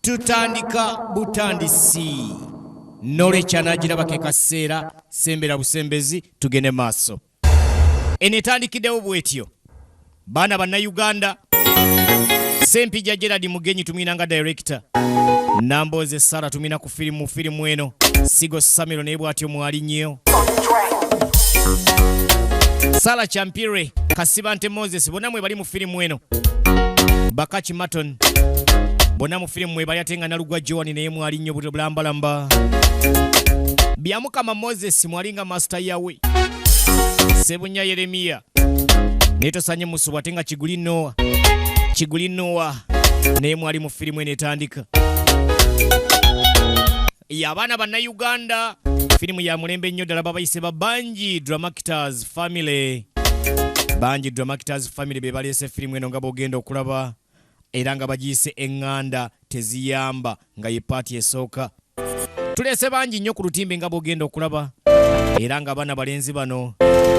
tutandika butandisi nole chanagira bakekaseera sembera busembezi tugende maaso enetandikiddewo bwetyo baana bannayuganda Sempija Gerard Mugenyi tumina director Namboze Sara tumina ku filimu eno Sigo Samiro nebo atyo mwali nnyo Sala Champire Kasibante Moses bonamwe bali mu filimu eno Bakachi Maton bona mu filimu mwe bayatenga na lugwa Joani naye mwali nnyo bulambalamba Byamukama Moses mwalinga master yawe Sebunya Yeremia Neto sanye musu watenga Chiguli Noah naye mwali mu filimu eno etandika Yabana bana Uganda filimu ya mulembe nnyo ddala babayise ba Banji Dramactors Family be balese filimu eno nga bogenda okulaba era nga bagiyise Enganda Teziyamba nga ye party esooka tulese banji nnyo ku lutimbe nga bogenda okulaba era nga bana balenzi bano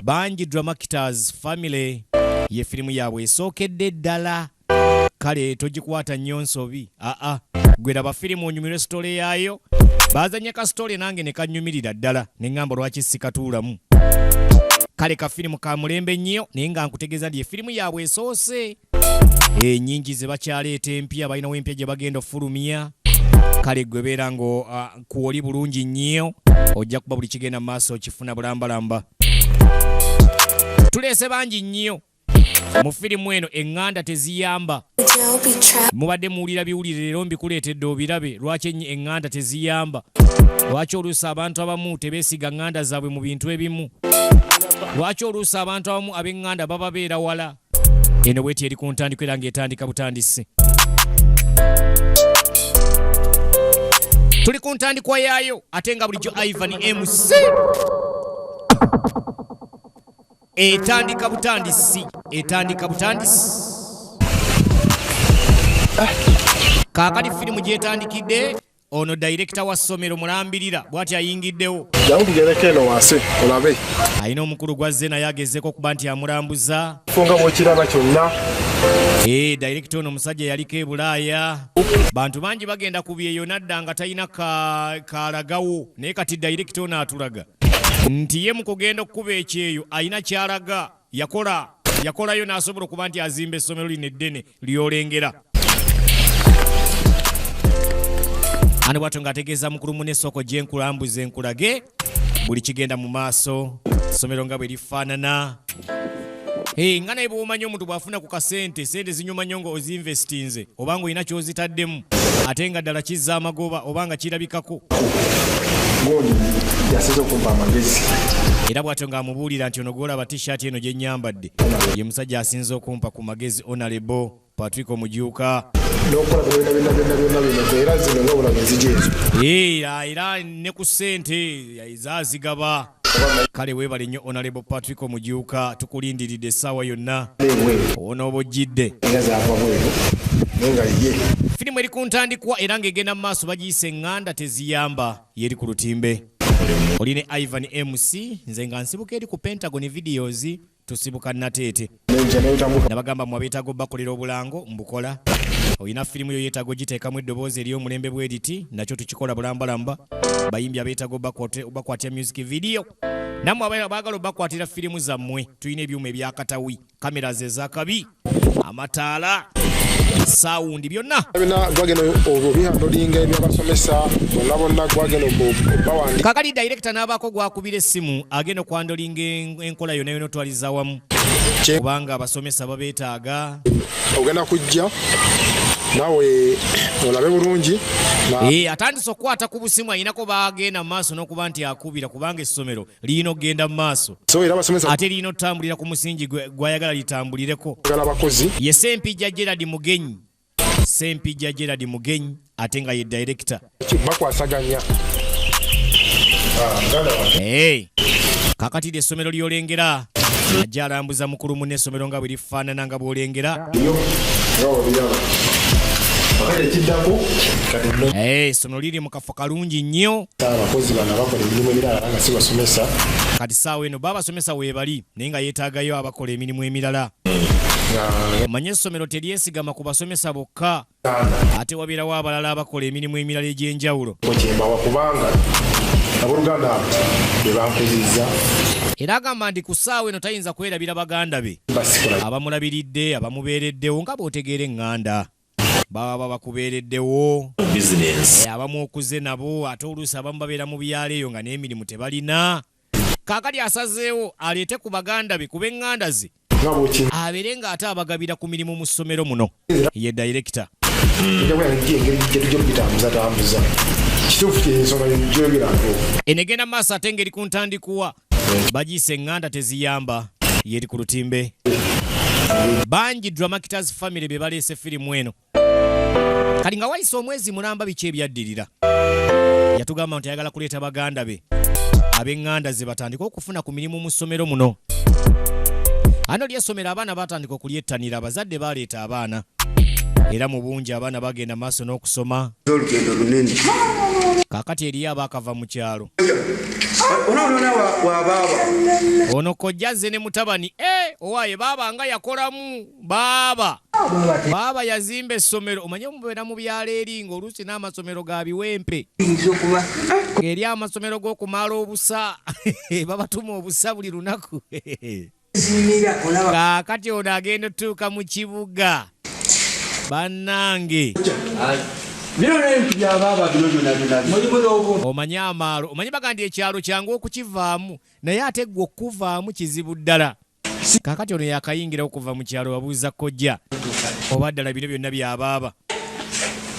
Banji Dramactors Family ye filimu yaabwe esookedde ddala kale togikwata nnyo nsobi gwera ba filimu onyumire story yaayo bazanya ka story nange ne kanyumirira ddala ne ngamba lwaki sikatuulamu kale ka filimu ka mulembe nnyo naye nga nkutegeeza ndi filimu yaabwe esoose nyingi ze bakyaleeta empya balina wempya gye bagenda ofulumya kale gwe beera ngo kuoli bulungi nnyo ojja kuba buli kigenda mu maaso okifuna bulambalamba tuleese bangi nnyo mu filimu eno Enganda Teziyamba mubadde muwulira biwulire leero mbikuleetedde obirabe lwaki Enganda Teziyamba lwaki oluusi abantu abamu tebeesiga nganda zaabwe mu bintu ebimu lwaki oluusi abantu abamu ab'enganda bababeera wala eno bweti eri ku ntandiko era ng'etandika butandisi tuli ku ntandikwa yaayo ate nga bulijjo Ivan MC etandika butandisi kakati filimu gyetandikidde ono director wa ssomero mulambirira bw'ati ayingiddewo yamugerekeno wase olabe ayina omukulu gwazze naye agezeeko okuba nti amulambuza funga bwekiraba kyonna director ono omusajja yaliko e Bulaaya bantu bangi bagenda ku byeyo nadda nga talina kalagawo naye kati director ono atulaga nti ye mu kugenda okukuba ekyeyo ayina kyalaga yakolayo n'asobola okuba nti azimba essomero lino eddene lyolengera ani bwatyo ng'ategeeza mukulu munesoko gye nkulambuze nkulage buli kigenda mu maaso essomero nga bwe lifaanana nga naye bw'omanyi omuntu bw'afuna ku kasente sente zinyuma nnyo ng'ozinvestinze oba ng'olina ky'ozitaddemu ate nga ddala kizza amagoba oba nga kirabikako era bw'atyo ng'amubuulira nti ono gw'olaba t-shirt eno gye nnyambadde ye musajja asinze okumpa ku magezi Honorable Patrick Omujuuka era ne ku ssente zazigaba kale weebale nnyo Honorable Patrick Omujuuka tukulindiridde essaawa yonna onooba ojjidde filimu eri ku ntandikwa era ng'egenda mu maaso bagiyise Enganda Teziyamba yeri ku lutimbe oli ne Ivan MC nze nga nsibuka eri ku Pentagon videos tusibuka nateete nabagamba mu abeetaaga bakolera obulango mbukola oyina filimu yo yeetaaga giteekamu eddoboozi ery'omulembe bwediti nakyo tukikola bulambalamba bayimbi abeetaaga bakwatira music video nammwe abaagala bakwatira filimu zammwe tulina ebyuma ebyakatawi kamera ze zakabi amataala sound byonna kakali director n'abaako gwakubira essimu agenda okwandolinga enkola yonna yonotwaliza wamu kubanga abasomesa babeetaaga ogenda kujja nawe olabe bulungi atandise okukwata ku busimu ayinako bagenda mu maaso n'okuba nti akubira kubanga essomero lirina okugenda mu maaso ate lirina otutambulira ku musingi gwayagala litambulireko ye Sempija Gerard Mugenyi ate nga ye director bakwasaganya kakati essomero lyolengera ajja alambuza mukulu munne essomero nga bwe lifaanana nga bw'olengera essomero liri mu kafo kalungi nnyo kati saawa eno babasomesa weebali naye nga yeetaagayo abakola emirimu emirala Manye essomero teryesigama ku basomesa bokka ate wabeerawo abalala abakola emirimu emirala egy'enjawulo. Mukimbawa kubanga abooluganda be bankuzizza. Era agamba nti ku ssaawa eno tayinza kwerabira baganda be abamulabiridde abamubeereddewo nga bw'otegeera Enganda baba bakubeereddewo abamu okuze nabo ate oluusi abamu babeera mu byalo eyo nga n'emirimu tebalina. Kaakati asazeewo aleete ku baganda be kuba Enganda ze abeere nga ate abagabira ku mirimu mu ssomero muno ye director. Enegenda maaso ate ngeri ku ntandikuwa bagiise Enganda Teziyamba yeri ku lutimbe. Bangi Drama Actors family be baleese firimu eno. Kali nga wayise omwezi mulamba biki ebyaddirira. Yatugamba nti ayagala kuleeta baganda be ab'Enganda ze batandika okufuna ku mirimu mu ssomero muno. Ano ly'essomero abaana batandika okulyettanira, abazadde baleeta abaana. Era mu bungi abaana bagenda maaso n'okusoma. Kaakati eriyo abaakava mu kyalo. Ono kojja azze ne mutabani owaaye baaba nga yakolamu baaba yazimba essomero. Omanye mubeera mu byalo eri ng'oluusi n'amasomero ga biwempe eri amasomero g'okumaala obusa babatuma obusa buli lunaku. Kaakati ono agenda otuuka mu kibuga bannange omanye amaalo omanye bagandi ekyalo kyangu okukivaamu naye ate gwe okuvaamu kizibu ddala. Kaakati ono yakayingira okuva mu kyalo babuuza kojja oba ddala bino byonna byabaaba.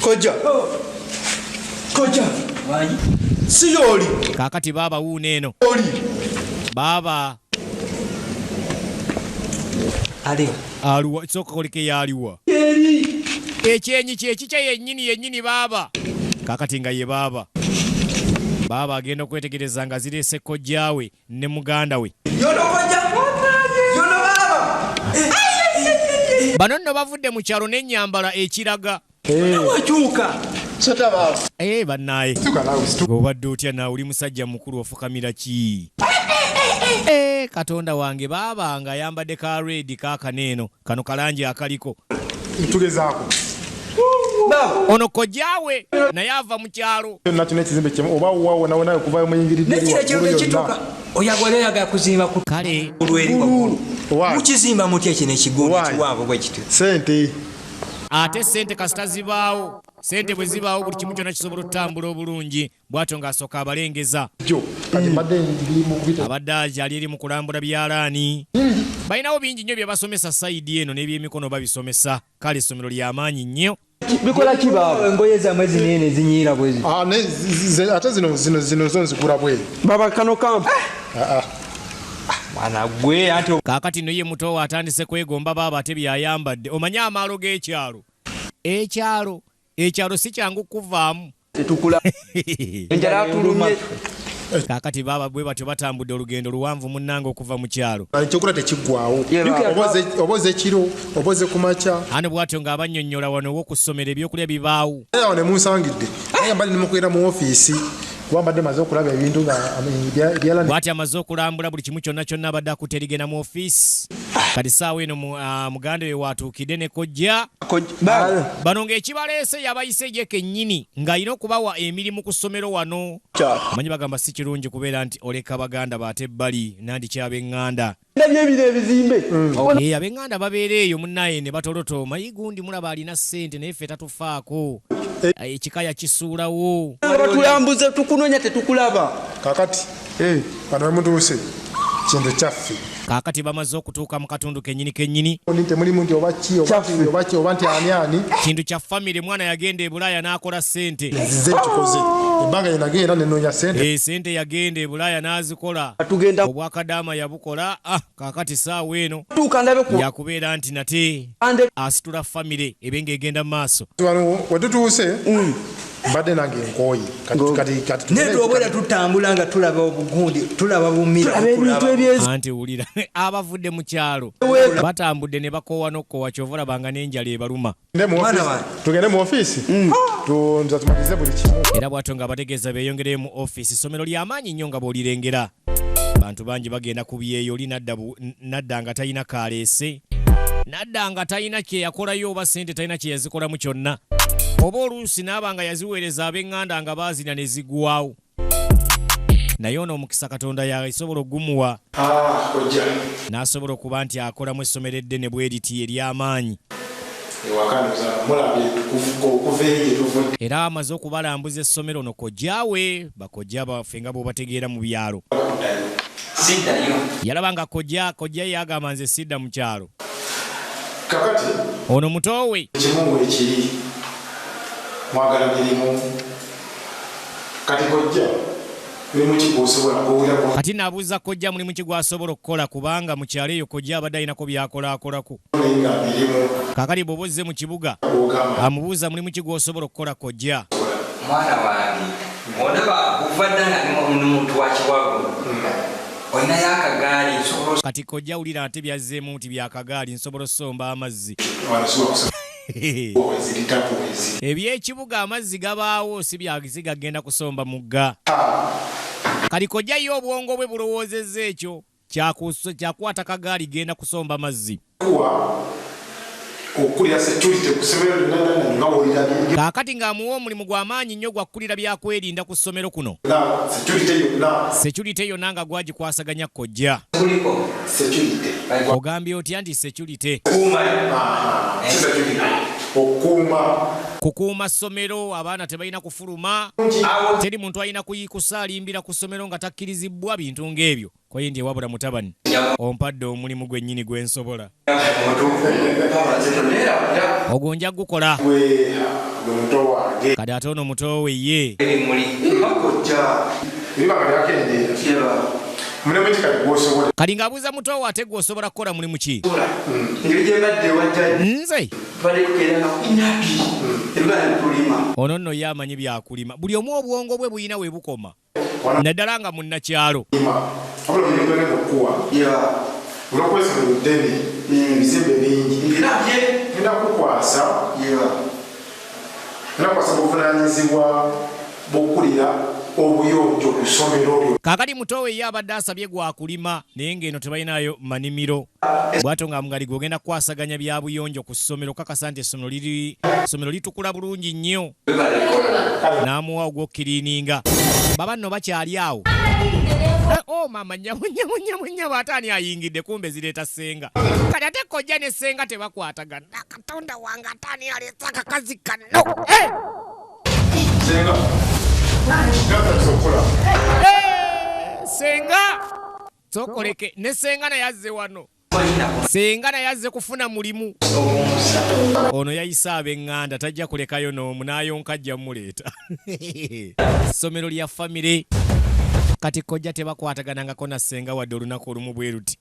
Kojja si yoli. Kaakati baaba wuuna eno baaba aliwa soka koleke yaliwa ekyenyi kyekikya yennyini baaba. Kaakati nga ye baaba agenda okwetegereza nga zireese kojjaawe ne muganda we. Bano nno bavudde mu kyalo n'ennyambala ekiraga. Bannaaye obadde otya naawe oli musajja mukulu ofukamira ki? Katonda wange baaba nga ayambadde ka red kaakaneeno kano kalangi akaliko. Tugezaako. Ono kojjaawe naye ava mu kyalo. Nakyo n'ekizimbe kimu oba waawo nawe nawe kuvayo muyingiridde kale mukizimba mutya kino ekigombe kiwanvu bwe kityo. sente ate sente kasita zibaawo. Sente bwe zibaawo buli kimu kyonna kisobola okutambula obulungi. Bw'atyo ng'asooka abalengeza. Abadde akyali eri mu kulambula byalaani. Balinawo bingi nnyo bye basomesa sayidi eno n'ebyemikono babisomesa. Kale essomero ly'amaanyi nnyo. Bikola kibaawo engoye zammwe zinene zinyiira bwezi. Ate zino zo nzigula bwe. Baba Kano kampu. Mwana gwe ate Kaakati nno ye muto atandise kwegomba baaba ate byayambadde. Omanye amaalo g'ekyalo. Ekyalo si kyangu kuvaamu. tetukula. Enjala tulumye. Kaakati baaba bwe batyo batambudde olugendo luwanvu munnange okuva mu kyalo. Ekyokulya tekiggwaawo. Oboze ekiro, oboze ku makya. Ano bw'atyo ng'abannyonnyola wano w'okussomera ebyokulya bibaawo. Awo ne munsangidde. Naye mbadde ne mukwera mu ofiisi. Wambadde maze okulaba ebintu byalani. Bw'atyo amaze okulambula buli kimu kyonna kyonna abadde akuterigena mu ofiisi. Kati saawa eno muganda we watuukidde ne kojja. Bano ng'ekibaleese yabayise ye kennyini ng'alina okubawa emirimu ku ssomero wano. Amanyi bagamba si kirungi kubeera nti oleka baganda baate ebbali nandi ky'ab'Enganda. Ab'Enganda babeera eyo munnaye ne batolotooma gundi mulaba alina ssente naye ffe tatufaako. Ekika yakisuulawo. Batulambuze tukunoonya tetukulaba. Kaakati bano we mutuuse kintu kyaffe. Kaakati bamaze okutuuka mu katundu kennyini. Temulimu nti oba ki oba nti ani. Kintu kya famire mwana yagenda e Bulaaya n'akola ssente. Zize kikoze. Ebbanga lye nagenda ne nnoonya ssente. Ssente yagenda e Bulaaya n'azikola. Obwakadaama yabukola. Kaakati saawa eno yakubeera nti nate asitula famire ebe ng'egenda mu maaso. Wano we tutuuse mbadde nange nkooyi. Kati netwobwera tutambula nga tulaba obugundi tulaba bumira anti wulira abavudde mu kyalo batambudde ne bakoowa n'okoowa kyova olabanga n'enjala ebaluma. Tugende mu ofiisi nza tumalize buli kimu. Era bw'atyo nga abategeeza beeyongereyo mu ofiisi. Essomero ly'amaanyi nnyo nga bw'olirengera. Bantu bangi bagenda ku byeyo oli nadda nga talina kaleese. nadda nga talina kye yakolayo oba ssente talina kye yazikolamu kyonna, oba oluusi n'aba nga yaziweereza ab'Enganda nga baazina ne zigwawo. Naye ono omukisa Katonda yasobola okugumuwa n'asobola okuba nti akolamu essomero eddene bwe liti ery'amaanyi. Era amaze okubalambuza essomero no kojjaawe bakojja baffe nga bw'obategeera mu byalo. Yalaba nga kojja yagamba nze sidda mu kyalo. Ono mutowe kimu ekiri mwagala mirimu kati kojja kati nabuuza kojja mulimu ki gwasobola okukola kubanga mu kyalo eyo kojja abadde alinako byakolakolako. Kakali bw'oba ozze mu kibuga amubuuza mulimu ki gwosobola okukola kojja. Mwana wange olaba ovadde nga ni muntu wa kiwago olinayo akagaali. Kati kojja wulira ate byazzeemu nti byakagaali nsobola osomba amazzi. Ebyekibuga amazzi gabaawo si gagenda kusomba mugga. Kati kojja yo obwongo bwe bulowoozezza ekyo kyakwata kagaali genda kusomba amazzi. Kaakati ng'amuwa omulimu gw'amaanyi nnyo gwakkulira byakwerinda ku ssomero kuno. Security yonna nga gwagikwasaganya kojja. Ogambye otya nti security? Kukuuma ssomero, abaana tebalina kufuluma, teri muntu alina kusaalimbira ku ssomero nga takkirizibwa bintu ng'ebyo. Koye ndi ewabula mutabani ompadde omulimu gwennyini gwensobola. Ogwo nja gukola. Kati ate ono mutowe ye. Kali ng'abuuza mutowe ate gw'osobola kukola mulimu ki? Nze ono nno ye amanyi byakulima. Buli omu obwongo bwe buyina we bukoma. Naddala nga munnakyalo. Kaakati mutowe ye abadde asabye gwakulima naye ng'eno tebalinayo manimiro. Bw'atyo nga mugali gw'ogenda kukwasaganya bya buyonjo ku ssomero kakasa nti essomero litukula bulungi nnyo. N'amuwa ogw'okkiriininga. Baba nno bakyali awo. Oh mama nyamu ate ani ayingidde kumbe zireeta ssenga. Kati ate kojja ne ssenga tebakwatagana. Katonda wange ate ani aleeta akakazi kano. Senga sokoleke ne senga naye azze wano. Senga naye azze kufuna mulimu. Ono yayisa ab'Enganda tajja kulekayo n'omu n'ayonka ajja muleeta. Ssomero lya famire. Kati kojja tebakwataganangako na senga wadde olunaku olumu bwe luti.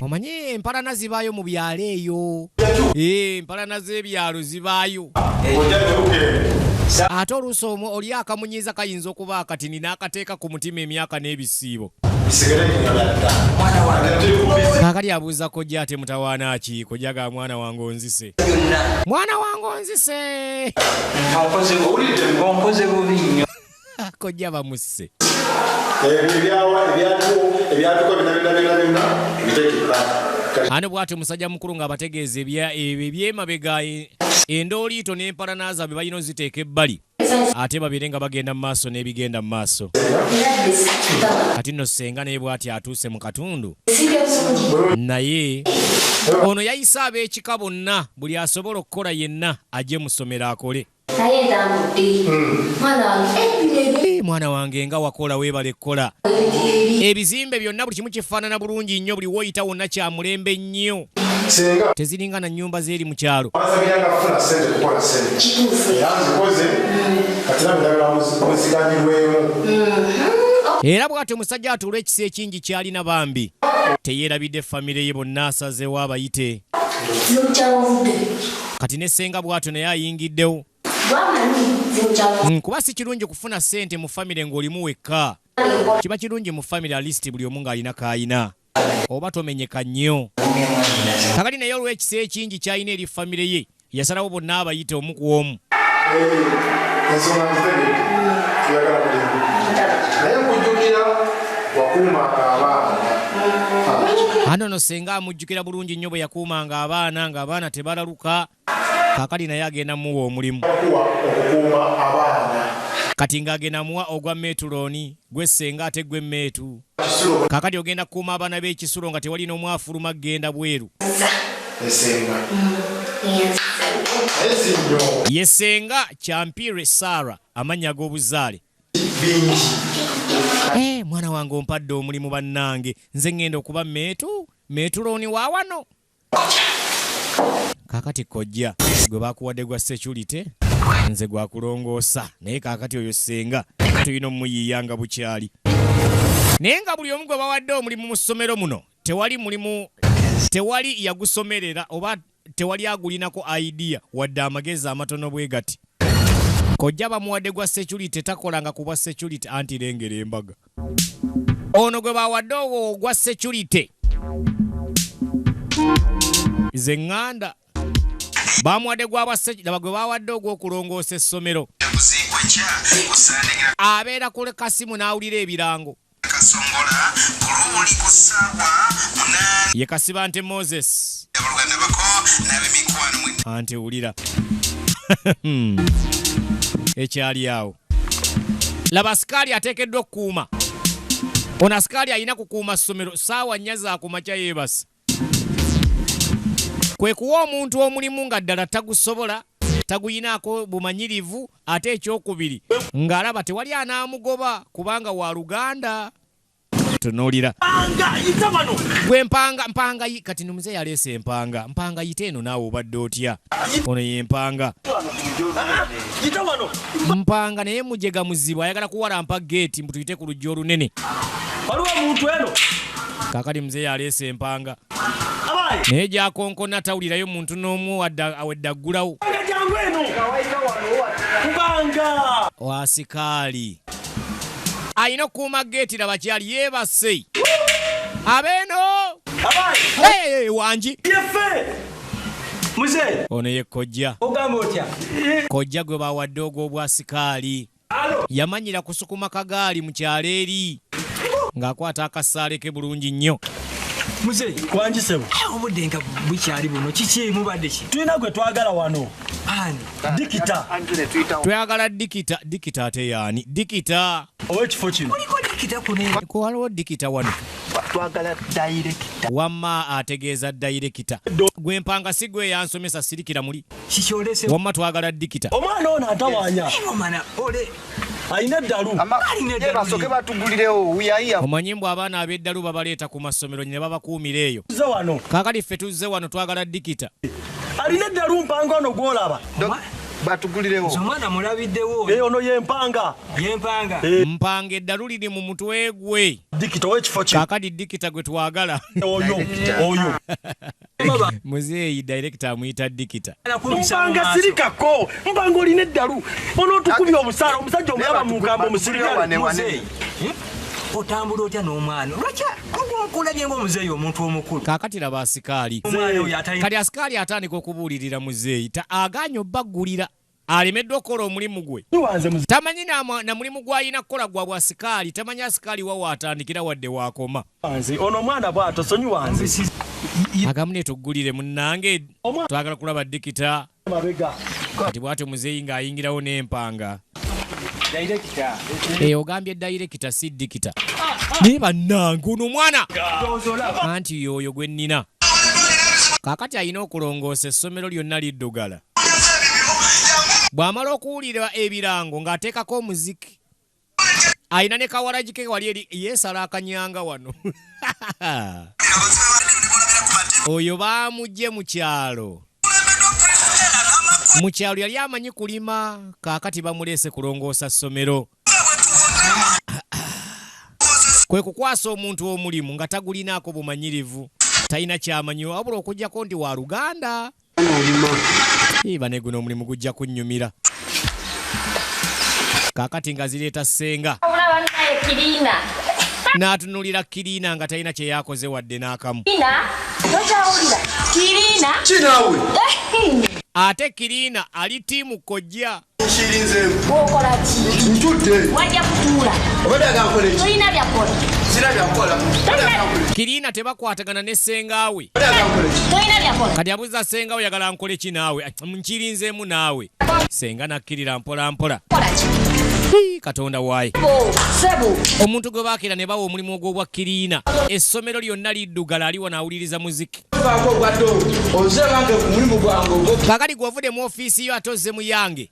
Omanyi empalana zibaayo mu byalo eyo. Empalana z'ebyalo zibaayo. Ate oluusi omwo oli akamunyiiza kayinza okuba akatini n'akateeka ku mutima emyaka n'ebisiibo. Kaakali abuuza kojja ate mutawaana ki? Kojja ga mwana wange onzise. Mwana wange onzise. Onkoze bubi nnyo. Kojja bamusse. Ano bw'atyo musajja mukulu ng'abategeeza ebyemabega endooliito n'empalana zaabwe balina oziteeka ebbali ate babeere nga bagenda mu maaso n'ebigenda mu maaso. Kati nno senga naye bw'ati atuuse mu katundu. Naye ono yayisa ab'ekika bonna buli asobola okukola yenna ajje mu ssomero akole. Mwana wange nga wakola weebale ekkola. Ebizimbe byonna buli kimu kifaanana bulungi nnyo, buli woyita wonna kya mulembe nnyo. Teziringa na nnyumba z'eri mu kyalo. Era bw'atyo musajja atuula ekisa ekingi kyalina bambi. Teyeerabidde famire ye bonna asazeewo abayite. Kati ne ssenga bw'atyo naye ayingiddewo. Kuba si kirungi kufuna ssente mu famire ng'olimu wekka. Kiba kirungi mu famire alisiti buli omu ng'alina k'ayina. Oba tomenyeka nnyo. Kakati naye olw'ekisa ekingi ky'alina eri famire ye yasalawo bonna abayite omu ku omu. Anono senga amujjukira bulungi nnyo bwe yakuumanga abaana ng'abaana tebalaluka. Kaakati naye agenda muwa omulimu. okukuuma abaana. Kati ng'agenda muwa ogwa metulooni gwe senga ate gwe meetu. Kaakati ogenda kukuuma abaana b'ekisulo nga tewali n'omwafuluma genda bweru. Esenga. Yesenga Kyampire Sara amannya ag'obuzaale. Mwana wange ompadde omulimu bannange nze ngenda okuba metulooni wa wano. Kaakati kojja gwe bakuwadde gwa security nze gwakulongoosa naye kaakati oyo senga tulina omuyiyanga bukyali. Naye nga buli omu gwe bawadde omulimu mu ssomero muno tewali yagusomerera oba tewali agulinako idea wadde amagezi amatono bwe gati. Kojja bamuwadde gwa security takolanga ku bwa security anti lengera embaga. Ono gwe bawadde ogwa security ze Enganda bamuwadde gwe bawadde ogw'okulongoosa essomero. Abeera ku kasimu n'awulira ebirango. Ye kasiba nti Moses anti wulira ekyali awo. Laba sikaali ateekeddwa okukuuma. Ono sikaali alina kukuuma ssomero saawa 4 za kumakya yeebasa. Kwe kuwa omuntu omulimu nga ddala tagusobola taguyinaako bumanyirivu ate ekyokubiri ng'alaba tewali anaamugoba kubanga wa Luganda. Tunuulira gwe mpanga kati numuze yaleese empanga yite eno naawe obadde otya. Ono ye mpanga naye mujega muzibu ayagala kuwalampa geeti mbutuyite ku lujja olunene. Kaakati muze yaleese empanga naye gyakonkona tawulirayo muntu n'omu awedde aggulawo. Wasikaali ayina okukuuma geeti laba kyali yeebase abeeno wangi ono ye kojja. Kojja gwe bawadde ogw'obwa sikaali yamanyira kusukuma kagaali mu kyalo eri ng'akwata akasaale ke bulungi nnyo. Muze kwanjisebo obudde nga bukyali buno kiki mubadde ki tulina gwe twagala wano dikita twagala dikita ate yaani dikita ow'ekifo kino waliwo dikita wano twagala dayirekita wamma ategeeza dayirekita gwe mpanga si gwe yansomesa sirikira muli kikyolese wamma twagala dikita omwana ono atawaanya alina eddalu basoke batugulirewo uyaiya. Omanyi mbw abaana ab'eddalu babaleeta ku masomero ne babakuumira eyo. Kaakati ffe tuzze wano twagala dikita. Alina eddalu mpanga ono gw'olaba batugulirewo. Omwana mulabiddewo ono yempanga mpanga eddalu liri mu mutwe gwe. Dikita ow'ekifo kino kaakati dikita gwe twagala oyo muzeeyi director amuyita dikita. Mpanga sirikako mpanga olina eddalu onootukubya obusaala omusajja omulaba mu nkambo omusirikale otambula otya n'omwana lwaki kulabye ng'omuzeeyi omuntu omukulu. Kaakati laba asikaali kati asikaali atandika okubuulirira muzeeyi aganya obbaggulira alemeddwa okukola omulimu gwe. Tamanyi na mulimu gw'alina kukola gwa bwasikaali tamanyi asikaali wa waatandikira wadde waakoma. Ono omwana bw'ato sonyiwanze agamu ne tuggulire munnange twagala kulaba dikita. Kati bw'atyo muzeeyi ng'ayingirawo n'empanga. Ogambye dayirekita si dikita. Naye bannange ono omwana anti yoyo gwe nnina. Kaakati alina okulongoosa essomero lyonna liddugala. Bw'amala okuwulira ebirango ng'ateekako omuziki alina ne kawalagi ke wali eri yeesala akanyanga wano. Oyo baamugye mu kyalo. Mu kyalo yali amanyi kulima kaakati bamuleese kulongoosa ssomero. Kwe kukwasa omuntu omulimu nga tagulinaako bumanyirivu talina kyamanyi wabula okuggyako nti wa Luganda. Bane guno omulimu gujja kunnyumira. Kaakati nga zireeta ssenga n'atunulira Kiriina nga talina kye yakoze wadde n'akamu. Ate Kiriina ali tiimu kojja. Kirina tebakwatagana ne sengaawe. Kati abuuza sengaawe yagala nkole ki naawe? Nkirinzeemu naawe. Senga nakkirira mpola mpola. Katonda waaye. Omuntu gwe baakira ne bawa omulimu ogw'obwa Kirina. Essomero lyonna liddugala ali wanaawuliriza muziki. Kakati gw'ovudde mu ofiisi yo ate ozze mu yange.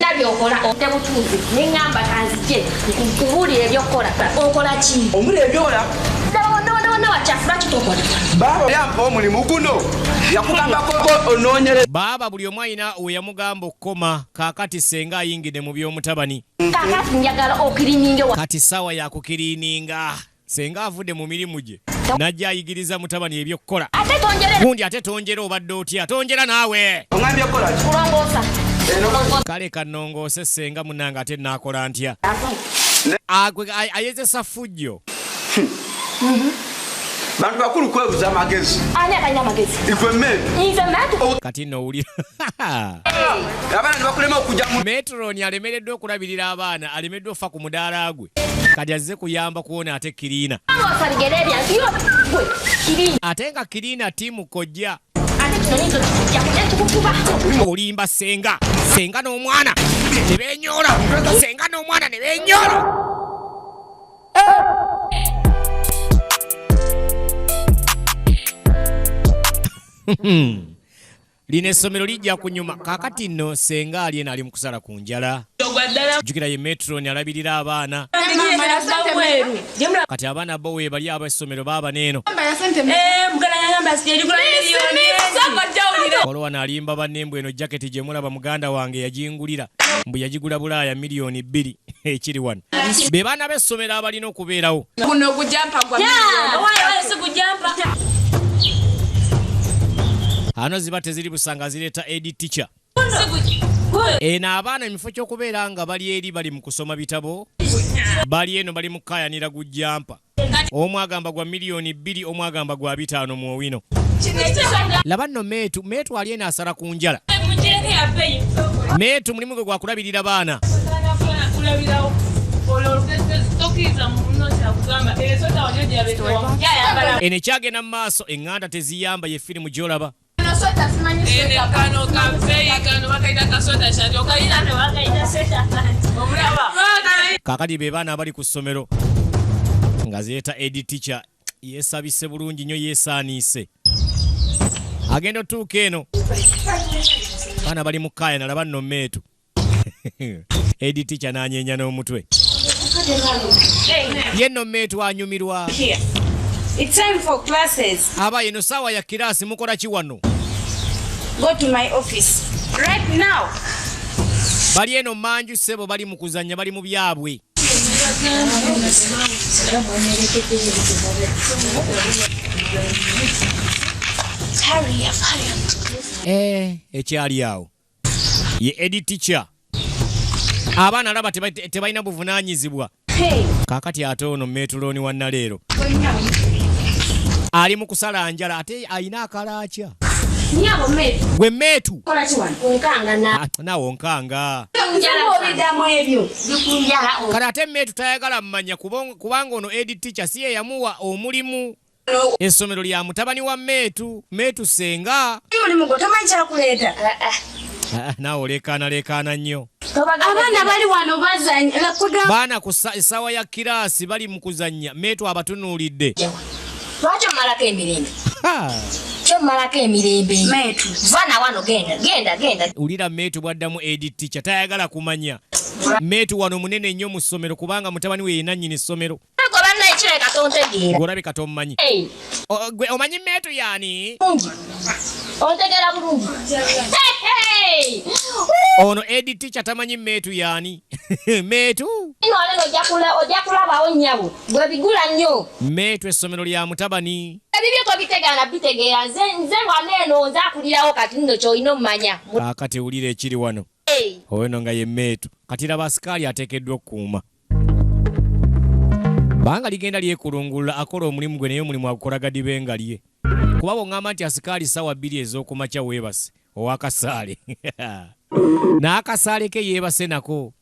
Baaba buli omu alina we yamugamba okukoma. Kaakati senga ayingidde mu by'omutabani. Kati sawa ya kukiriininga. Senga avudde mu mirimu gye najja ayigiriza mutabani eby'okukola. Gundi ate tonjera obadde otya? Tonjera naawe. Kale kannongoose senga munnange ate naakola ntya? Ayezesa fujjo. Bantu bakulu kwebuza amagezi. Ani akalina amagezi? Ikwe Nze Metro. Kati nowulira. Abaana bakulema okujja mu Metroni alemereddwa okulabirira abaana, alemereddwa ofa ku mudaala gwe. Kati azze kuyamba kuwona ate Kirina. Ate nga Kirina tiimu kojja. Olimba senga. Senga n'omwana ne beenyola. Senga n'omwana ne beenyola. Lino essomero lijja kunyuma. Kaakati nno senga ali eno ali mu kusala ku njala. Jjukira ye Metroni alabirira abaana. Kati abaana bo we bali ab'essomero baaba n'eno. Olwana alimba bannembu eno jaketi gye mulaba muganda wange yagingulira. Mbu yagigula Bulaaya miliyoni 2 ekiri wano. Be baana b'essomero abalina okubeerawo. Kuno gujampa gwa Ano ziba teziri busanga zireeta edi teacher. Eno abaana emifo ky'okubeera nga bali eri bali mu kusoma bitabo. Bali eno bali mu kkayanira gujjampa. Omu agamba gwa miliyoni 2, omu agamba gwa 5 mu owino. Laba nno Metu ali eno asala ku njala. Metu mulimu gwe gwa kulabirira baana. Eno ekyagenda mu maaso Enganda Teziyamba ye firimu gy'olaba. Kakati be baana abali ku ssomero nga zeeta edi teacher yeesabise bulungi nnyo yeesaaniise. Agenda otuuka eno baana bali mu kkaaya nalaba nno Metu. Edi teacher n'anyeenya n'omutwe. Ye nno Metu anyumirwa. It's time for classes. Aba eno sawa ya kirasi mukola ki wano? Go to my office right now. Bali eno manju sebo bali mu kuzannya bali mu byabwe. Ekyali awo ye edi teacher. Abaana alaba tebalina buvunaanyizibwa. Kaakati ate ono Metroni wa naleero ali mu kusala njala ate alina akalaakya. Gwe Metu nawe onkanga. Kale ate Metu tayagala mmanya kubanga ono edi teacher si ye yamuwa omulimu. Essomero lya mutabani wa Metu. Metu senga. Naawe olekaana nnyo. Abaana bali wano bazannya. Baana ku essaawa ya kiraasi bali mu kuzannya. Metu abatunuulidde. Lwaki omalako emirembe? Kyomalako emirembe. Metu. Vana wano genda. Ulira Metu bwaddamu edi teacher tayagala kumanya. Metu wano munene nnyo mu ssomero kubanga mutabani we yenna nnyini ssomero. Ng'olabye katommanyi. Gwe omanyi Metu yaani? Ontegera bulungi. Ono edi teacher tamanyi Metu yaani? Metu? Ino ojja kulabawo nnyabo. Bwe bigula nnyo. Metu essomero lya mutabani. Ebibyo tobitegeera bitegeera. Nze waneeno nze akulirawo kati nno ky'olina omumanya. Kaakati ewulira ekiri wano. Oweno nga ye Metu. Kati laba asikaali ateekeddwa okukuuma. Banga ligenda lyekulungulula akola omulimu gwe naye omulimu agukola gadibenga lye. Kuba bw'oŋŋamba nti asikaali ssaawa 2 ez'okumakya weebase ow'akasaale. N'akasaale ke yeebase nako.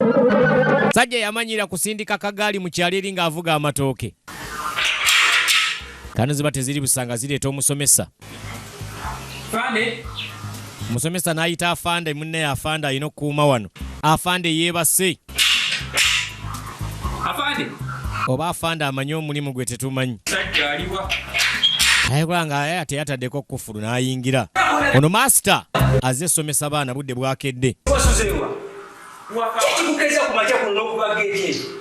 Sajja yamanyira kusindika kagaali mu kyalo eri ng'avuga amatooke. Kano ziba teziri busanga zireeta omusomesa. Musomesa n'ayita afande munne afande ayina okukuuma wano. Afande yeebase. Afande. Oba afande amanyi omulimu gwe tetumanyi. Sajja aliwa. Ayagulanga ate yataddeko kufulu n'ayingira. Ono master azze somesa baana budde bwakedde.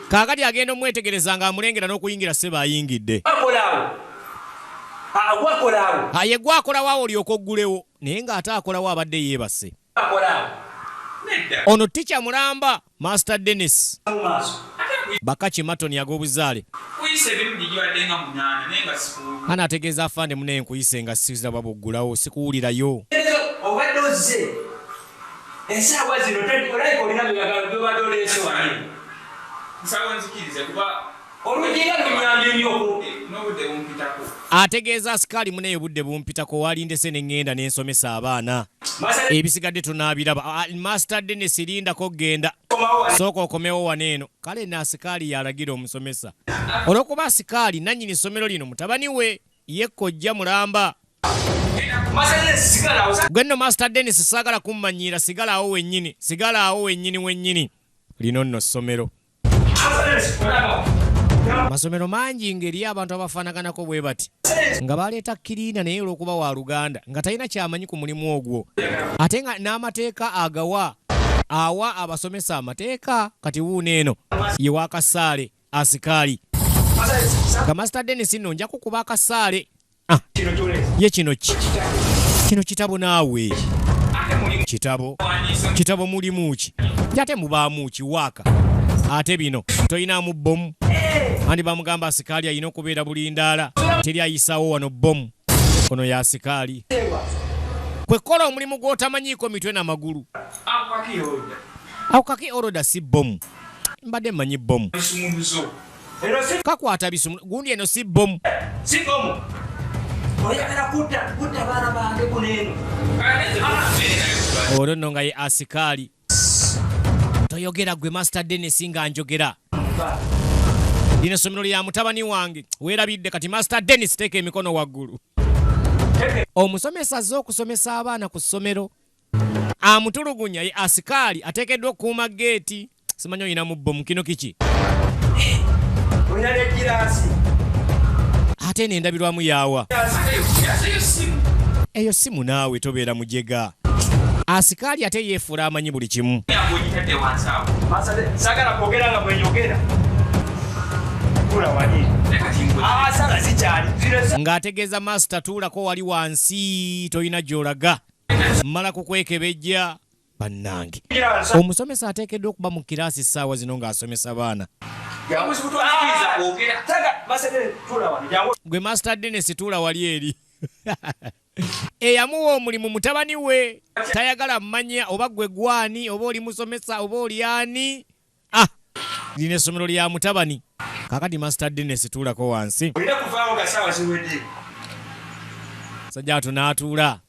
Kaakati agenda omwetegereza nga amulengera n'okuyingira seba ayingidde. Aye gwakolawo awo olyoka oggulewo naye ng'ate akolawo abadde yeebase. Ono ticca mulamba Master Dennis Bakaki Matoni ag'obuzaale ana ategeeza afande munaye nkuyise nga siza babuggulawo sikuwulirayo. Obadde ozze ensaawa zino olayika olina bebadde oleese wali nsaawa nzikirize kuba olugina lunyambye nnyo n'obudde bumpitako. Ategeeza sikaali munaye obudde bumpitako walindese n'engenda n'ensomesa abaana ebisigadde tunaabiraba. Master Dennis lindako genda sooka okomewo waneeno. Kale na sikaali yalagira omusomesa olw'okuba sikaali nannyini ssomero lino mutabani we ye kojja mulamba. Gwenno Master Dennis saagala kummanyiira sigala awo wennyini, sigala awo wennyini lino nno ssomero. Masomero mangi ngeri abantu abafaanaganako bwe bati nga baleeta kiriina naye olw'okuba wa Luganda nga talina kyamanyi ku mulimu ogwo ate nga n'amateeka agawa awa abasomesa amateeka. Kati wuuno eno ye wakasaale asikaali nga Master Dennis nno nja kukuba akasaale. Ye kino kitabo naawe kitabo mulimu ki ate mubaamu ki waaka ate bino toyinaamu bomu andi bamugamba asikaali ayina okubeera bulindaala teri ayisaawo wano bomu kono ya asikaali kwekola omulimu gw'otamanyiiko mitwe n'amagulu. Awo kaki oroda si bomu mbadde mmanyi bomu kakwata bisumu gundi eno si bomu. Olwo nno nga ye asikaali toyogera gwe Master Dennis nga njogera. Lino essomero lya mutabani wange weerabidde. Kati Master Dennis teeka emikono waggulu. Omusomesa azze okusomesa abaana ku ssomero amutulugunya ye asikaali ateekeddwa okukuuma geeti. Simanyi oyina mu bbomu kino kiki ate n'endabirwamu yaawa eyo simu naawe tobeera mujega. Asikaali ate yeefuula amanyi buli kimu. Ng'ategeeza Master tuulako wali wansi toyina gy'olaga mmala kukwekebejja bannange. Omusomesa ateekeddwa okuba mu kiraasi essaawa zino ng'asomesa baana. Gwe Master Dennis tuula wali eri eyamuwa omulimu mutabani we tayagala mmanya oba gwe gwani oba oli musomesa oba oli ani. Lino essomero lya mutabani. Kakati Master Dennis tuulako wansi. Sajja tunaatuula.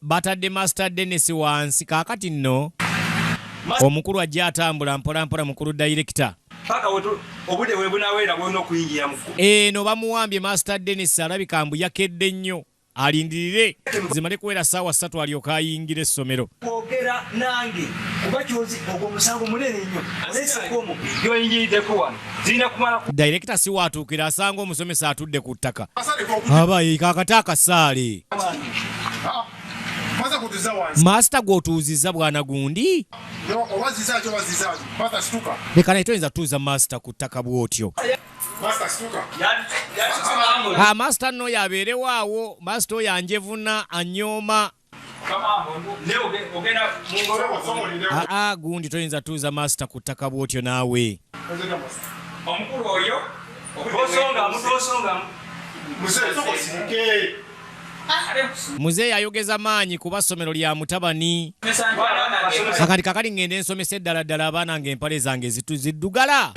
Batadde Master Dennis wansi. Kakati nno omukulu ajja atambula mpolampola mukulu director. Obude we bunaweera bwonna okuyingira mu eno bamuwambye Master Dennis alabika mbu yakedde nnyo alindirire zimale kuwera ssaawa 3 alyoka ayingira essomero. Kwogera nange kuba kyozi ogwo musango munene nnyo olesikomo gyoyingiriddeko wano zirina kumala. Director si waatuukira asanga omusomesa atudde ku ttaka aba kakati akasaale. Master gw'otuuzizza bwana gundi leka naye toyinza tuuza Master ku ttaka bw'otyo. Master nno yabeerewo awo. Master oyo anjevuna anyooma. Gundi toyinza tuuza Master ku ttaka bw'otyo naawe. Omukulu oyo osongamu Muzeeyi ayogeza maanyi kuba ssomero lya mutabani. Kakati ngende nsomesa eddala ddala abaana ng'empale zange ziddugala.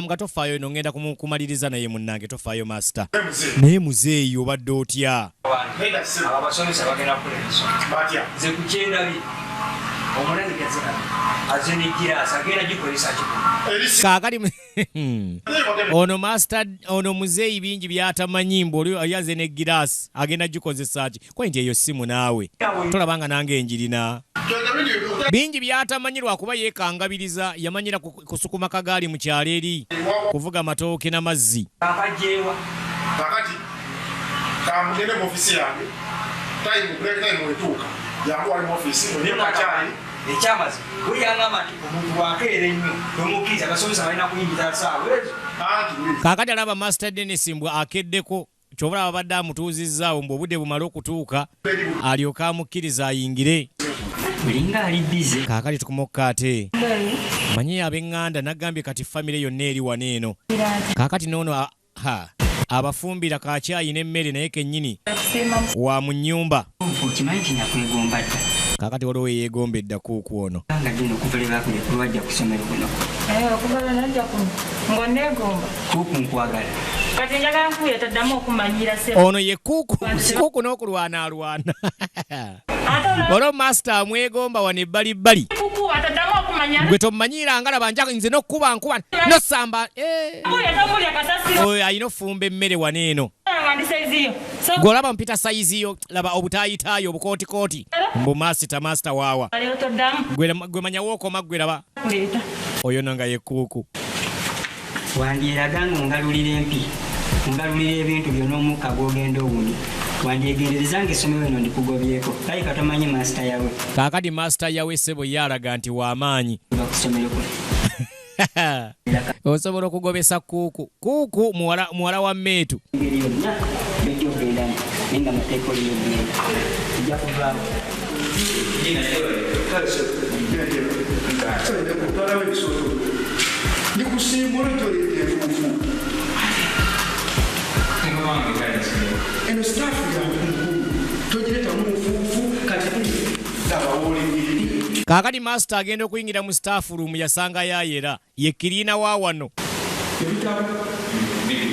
Nga tofaayo eno ngenda kumaliriza naye munnange tofaayo Master. Naye muzeeyi obadde otya? Omulani gazina. Azinigira asagera gikolisa kiku. Kakati ono master ono muzeeyi bingi byatamanyi mboli ayaze ne girasi agenda gikozesa ki kwenti eyo simu naawe tolabanga nange enjirina bingi byatamanyi lwakuba yeekangabiriza yamanyira kusukuma kagaali mu kyalo eri kuvuga matooke n'amazzi akajeewa kakati kamugende mu ofisi yange break time wetuuka yangu wali mu ofisi nekakyali ekyamazi weyangamba nti omuntu wakeera ennyo nomukiriza basomesa balina kuyingiza saawa ezo kakati alaba master Dennis mbwe akeddeko kyobula abadde amutuuzizzaawo mbu obudde bumale okutuuka alyoka amukkiriza ayingire bulinga ali bize kakati tukumokka ate manyi ab'Enganda nagambye kati famire yonna eri wano eno kakati noono abafumbira kakyayi n'emmere naye kennyini wa mu nnyumba okimanyi kinyakwegomba dda kakati waliwo yeegombedda kuuku ono nga ddino okuvalebakule kulwajja ku ssomero kuno okuvala najja kuno ng'oneegomba kuuku nkwagala kati njagala nkuye taddamu okumanyira ono ye kuuku n'okulwanalwana olwo masita amwegomba wano ebbalibbali gwe tomumanyira nga laba nze n'okkuba nkuba nosamba oyo alina ofumba emmere wano eno gwolaba mpita sayiziyo laba obutayitaayo obukootikooti mbu masita waawa gwe manyawo okoma gwe laba oyo no nga ye kuuku wandyeraga nga ongalulira empi ongalulira ebintu byonna omukka gw'ogenda owuni wandyegendereza nga essomero eno ndikugobyeko kale katamanyi masita yawe kaakati masita yawe sebo ye alaga nti w'amaanyi bakusomero kuno osobola okugobesa kuuku muwala wa mmeetu engeri yonna bejjogendamu naye nga mateeka oliyogenda ojja kuvaamu ndikusimbula toletefuufu eno staafu yankulu togiretamu mufuufu kati abawolengeri kaakati masita agenda okuyingira mu staafu ruumu yasanga yayera ye kirina wa wano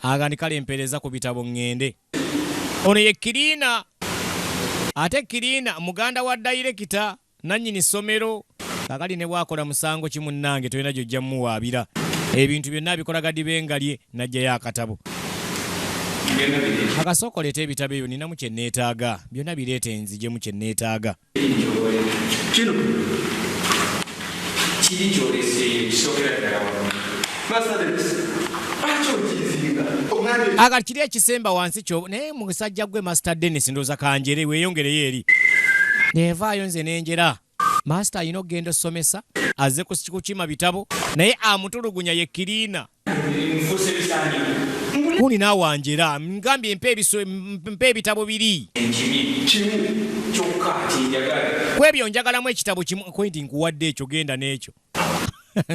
agandi kale empeereza ku bitabo ŋŋende ono ye kirina ate kirina muganda wa dayirekita nannyini ssomero kaakati ne bwakola musango kimunnange tolina gyojja mumuwaabira ebintu byonna bikolaga dibengalye najjayo akatabo akasooka oleeta ebitabo ebyo ninamu kye neetaaga byonna bireete enzijemu kye neetaaga kino kiri kyolese kisookera ddala akati kiri ekisemba wansi kyo naye musajja gwe master Dennis ndooza kanjere weeyongereyo eri neevaayo nze nenjera master alina okugenda osomesa azze kukima bitabo naye amutulugunya ye kirina kuni naawanjera ngambye mpe ebitabo biri kwebyo njagalamu ekitabo kimu kwenti nkuwadde ekyo genda n'ekyo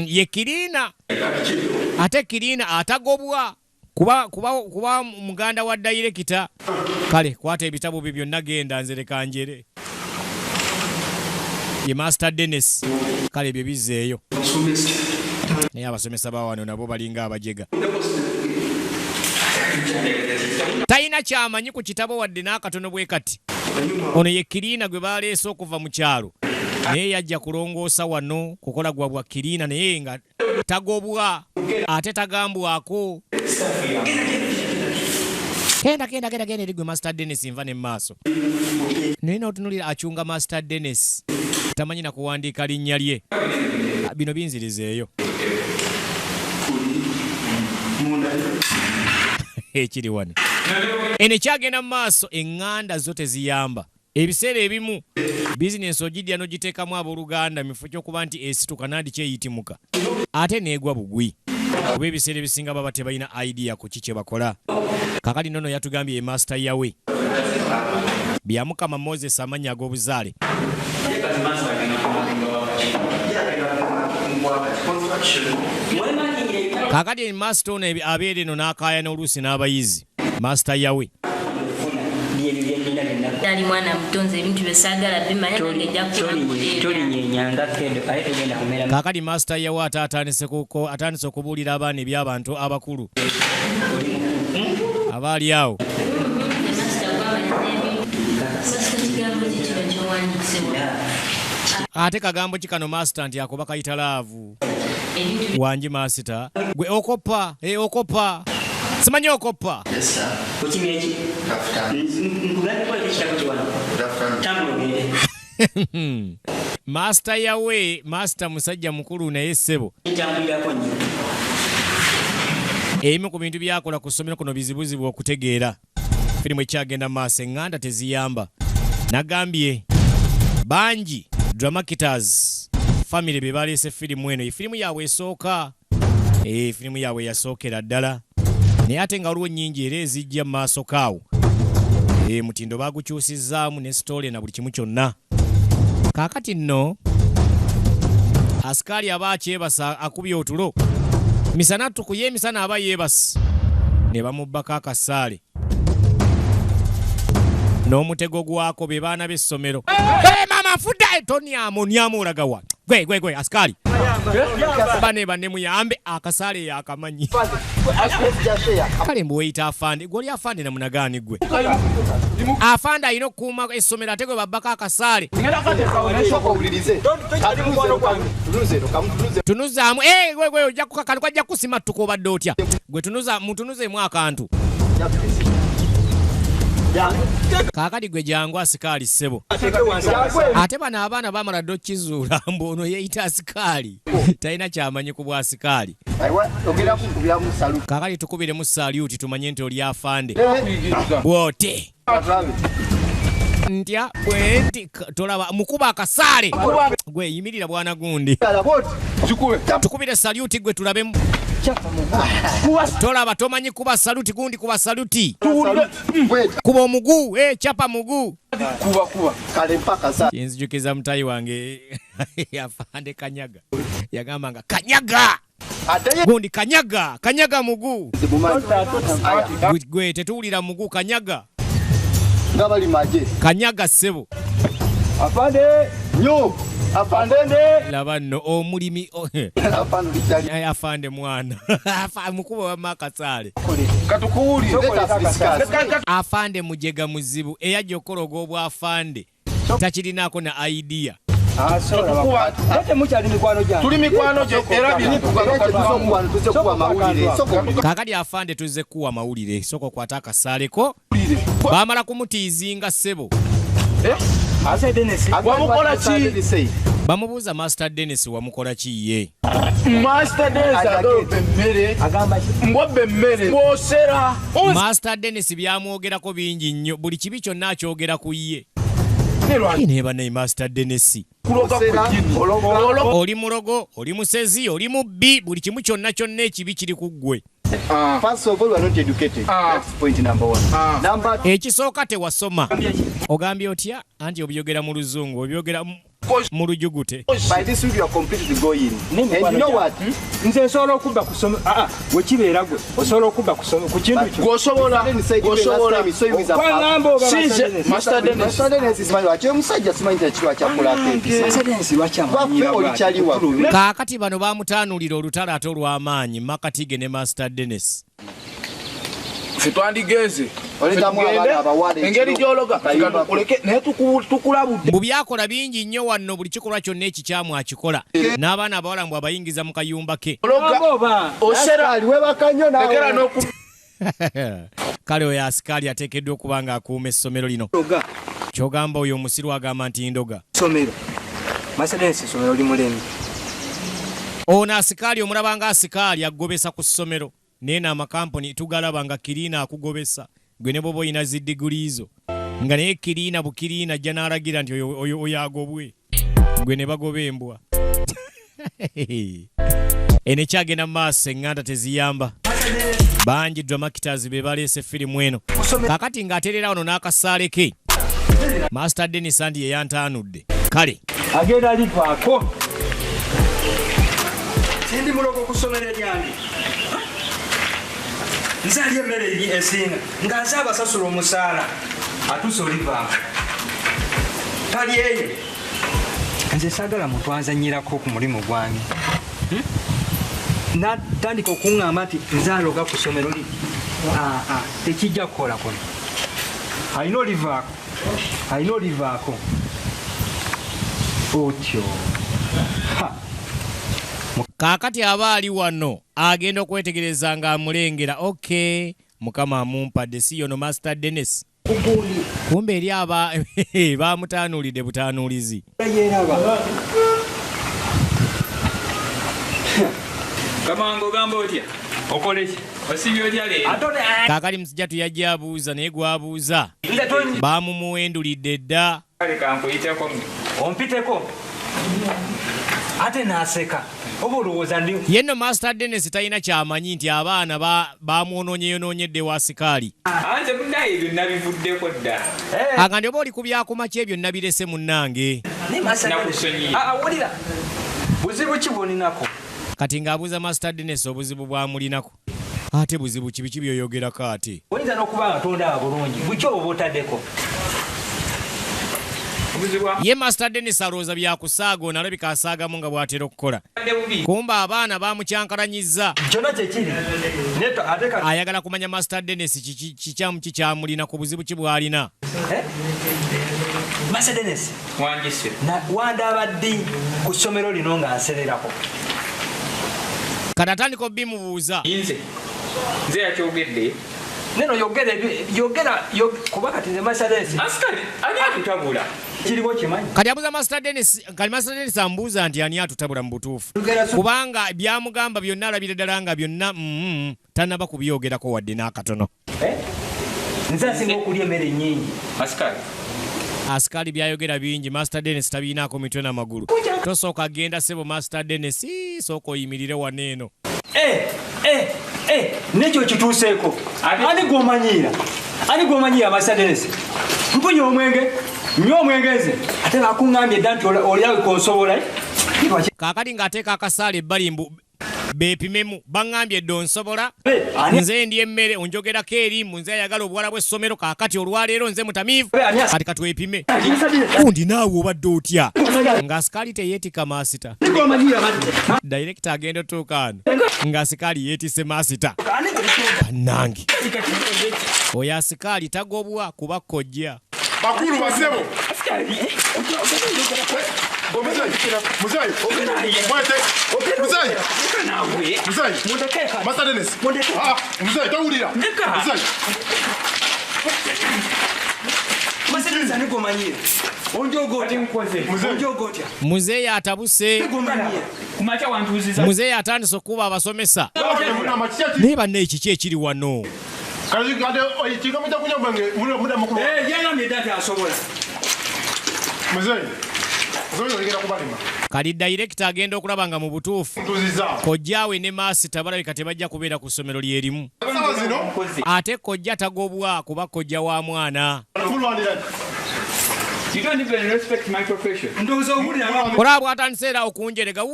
ye kirina ate kirina atagobwa kuba muganda wa dayirekita kale kwata ebitabo byo byonna genda nzereka njere ye master Dennis kale bye bizzeeyo naye abasomesa bawano nabo balinga abajega talina kyamanyi ku kitabo wadde n'akatono bwe kati ono ye kirina gwe baleese okuva mu kyalo naye yajja kulongoosa wano kukola gwa bwa kirina naye nga tagobwa ate tagambwako genda eri gwe master Dennis nva ne maaso naye n'otunulira acunga master Dennis tamanyi na kuwandiika linnya lye bino binzirizeeyo ekiri wano eno ekyagenda mu maaso eŋŋanda zo teziyamba ebiseera ebimu bizinensi ogidya n'ogiteekamu abooluganda mifo ky'okuba nti esituka nandi kyeyitimuka ate neegwa bugwi kuba ebiseera ebisinga baba tebalina idea ku ki kye bakola kakali nono yatugambye ye master yawe byamukama Moses amannya ag'obuzaale kakati master ono abeera eno n'akaaya n'oluusi n'abayizi master yawe ali mwana mutonze ebintu byesaagala bimanya nange ejja tolinyenyanga kedo aye tegenda kumera kakati master yawe ate atandise okubuulira abaana eby'abantu abakulu abaali awo ate kagambo kikano master nti akoba kayita laavu wanji master gwe okopa okopa simanyi okopa master yawe master musajja mukulu naye ssebo ebimu ku bintu byakola ku ssomero kuno bizibuzibu okutegeera firimu ekyagenda maaso Enganda Teziyamba nagambye bangi Dramakiters family be baleese firimu eno firimu yaabwe esooka firimu yaabwe yasookera ddala naye ate nga waliwo nnyingi era ezijja mu maaso kaawo mutindo baagukyusizzaamu ne story na buli kimu kyonna kaakati nno asikaali aba akyebasa akubye otulo misana tukuye emisana aba yeebasi ne bamubbako akasaale n'omutego gwako be baana b'essomero mama nfudde tonyamu olagawa gwe asikaali bane muyambe akasaale yakamanyi kale mbu weyita afande gwoli afande namunagaani gwe afande alina okukuuma essomero ate gwe babbako akasaale tunuzaamu gwe ojja kukakana kwajja kusimattuka obadde otya gwe mutunuzeemu akantu kaakati gwe jangu asikaali ssebo ate bano abaana bamala dde okkizuula mbu ono yeeyita asikaali talina kyamanyi ku bwasikaali kaakati tukubiremu salyuti tumanye nti oli afande bwote ntya bwenti tolaba mukuba akasaale gwe yimirira bwana gundi tukubire salyuti gwe tulabemu tolaba tomanyi kuba saluti gundi kuba saluti kuba omuguu chapa muguu kuba kale mpaka saa kinzijukiza mutayi wange afande kanyaga yagambanga kanyaga gundi kanyaga muguu gwe tetuwulira muguu kanyaga ngabali maje kanyaga ssebo afande nyo afande laba nno omulimi afande mwana mukuba wamma akasaale katukuwuli afande mujega muzibu eyajja okukologa obwafande takirinaako na idea tuli mikwano gye era kaakati afande tuzze kuwa mawulire sooka okwata akasaaleko baamala kumutiizinga ssebo wamukola ki bamubuuza master Dennis wamukola ki ye mbwabbe emmere bwosera master Dennis byamwogerako bingi nnyo buli kibi kyonna akyogera ku ye neba naye master Dennis oli mulogo oli musezi oli mubbi buli kimu kyonna kyonna ekibi kiri ku ggwe ekisooka tewasoma ogambye otya anti obyogera mu luzungu obyogera mu lujugute nze nsobola okubba kusoma wekibeera gwe osobola okubba kusoma ku kintu kyo gwosobola kaakati bano bamutaanulira olutalo ate olw'amaanyi Makatige ne master Dennis ffe twandigenze engeri gy'ologa naye tukulabudde mbu byakola bingi nnyo wanno buli kikolwa kyonna ekikyamu akikola n'abaana abawala mbu abayingiza mu kayumba ke kale oyo asikaali ateekeddwa okuba nga akuuma essomero lino kyogamba oyo omusiru agamba nti ndoga ono asikaali omulaba nga asikaali agobesa ku ssomero naye n'amakampuni tugalaba nga kiriina akugobesa gwe ne boba oyina ziddiguli zo nga naye kiriina bukiriina ajja n'alagira nti oyo agobwe gwe ne bagoba embwa eno ekyagenda mu maaso Enganda Teziyamba bangi Dramakiters be baleese firimu eno kakati ng'ateerera wano n'akasaale ke master Dennis andi ye yantaanudde kale agenda livaako sindi mulogo kusomera lyange nze ali emmere esinga nga nze abasasula omusaala atuuse olivaako tali eyo nze saagala muntu anzanyirako ku mulimu gwange natandika okuŋŋamba nti nze aloga ku ssomero li tekijja kukola kono alina olivaako otyo Kakati abaali wano agenda okwetegereza nga amulengera. Okay, mukama amumpadde si yono Master Dennis. Kumbe eri aba bamutanuulidde butanuulizi. Kamango gamba otya okoleki osibye otya leero Kakali musijja tuyajja abuuza naye gwabuuza bamumuwendulidde dda. leka nkuyiteko ompiteko ate naseka oba olowooza ndi yenno Master Dennis talina kyamanyi nti abaana bamwonoonyeyonoonyedde wa sikaali. anze munnaye ebyo nabivuddeko dda Aga ndi oba oli ku byakumakya ebyo nabirese munnange. wulira buzibu ki bwoninako Kati ng'abuuza Master Dennis obuzibu bwamulinako. Ate buzibu ki biki byoyogerako ate? oyinza n'okuba nga tondaba bulungi buki oba otaddeko Ye Master Dennis alowooza byakusaaga ono alabika asaagamu nga bw'atera okukola. Kumba abaana bamukyankalanyizza. kyonna kyekiri neto ate Ayagala kumanya Master Dennis kikyamu kikyamulina ku buzibu ki bw'alina. Master Dennis wangise wandaba ddi ku ssomero lino nga nsererako Kati atandika obbimubuuza. nze yakyogedde neno yogera kuba kati nze Master Dennis asikale ani atutabula kiriwo kimanyi Kati abuuza Master Dennis, kati Master Dennis ambuuza nti ani atutabula mu butuufu. Kubanga byamugamba byonna alabira ddala nga byonna tannaba kubyogerako wadde n'akatono. nze asinga okulya emmere nnyingi asikale Asikali byayogera bingi. Master Dennis tabiinaako mitwe n'amagulu. Tosooka agenda sebo Master Dennis, sooka oyimirire wano eno. nekyo kituuseeko ani gwomanyiira Master Dennis mpunya omwenge nnyo omwenge nze ate bakuŋŋambye dda nti oliawe konsobola Kaakati ng'ateeka akasaala ebbali mbu beepimemu baŋŋambye dde onsobola. Nze ndi emmere onjogerako eri nze ayagala obuwala bw'essomero. Kaakati olwaleero nze mutamiivu. Kati katwepime. Gundi naawe obadde otya? Ng'asikaali teyeetika maasita. Director agenda otuuka ano ng'asikaali yeetisse maasita. Bannange oyo asikaali tagobwa kuba kkojja. Bakulu basebo. Master Dennis. Muzai, tawulira. Muzeeyi atabuse. kumakya wantuuziza Muzeeyi atandise okuba abasomesa. Naye banne ekiki ekiri wano? yangambye dda nti asobola Kali director agenda okulaba nga mu butuufu kojjaawe ne maasita balabika tebajja kubeera ku ssomero lyerimu. Ate kojja tagobwa kuba kojja wa mwana. You don't even respect my profession. ndowooza owulira Olaba bw'atandise era okunjerega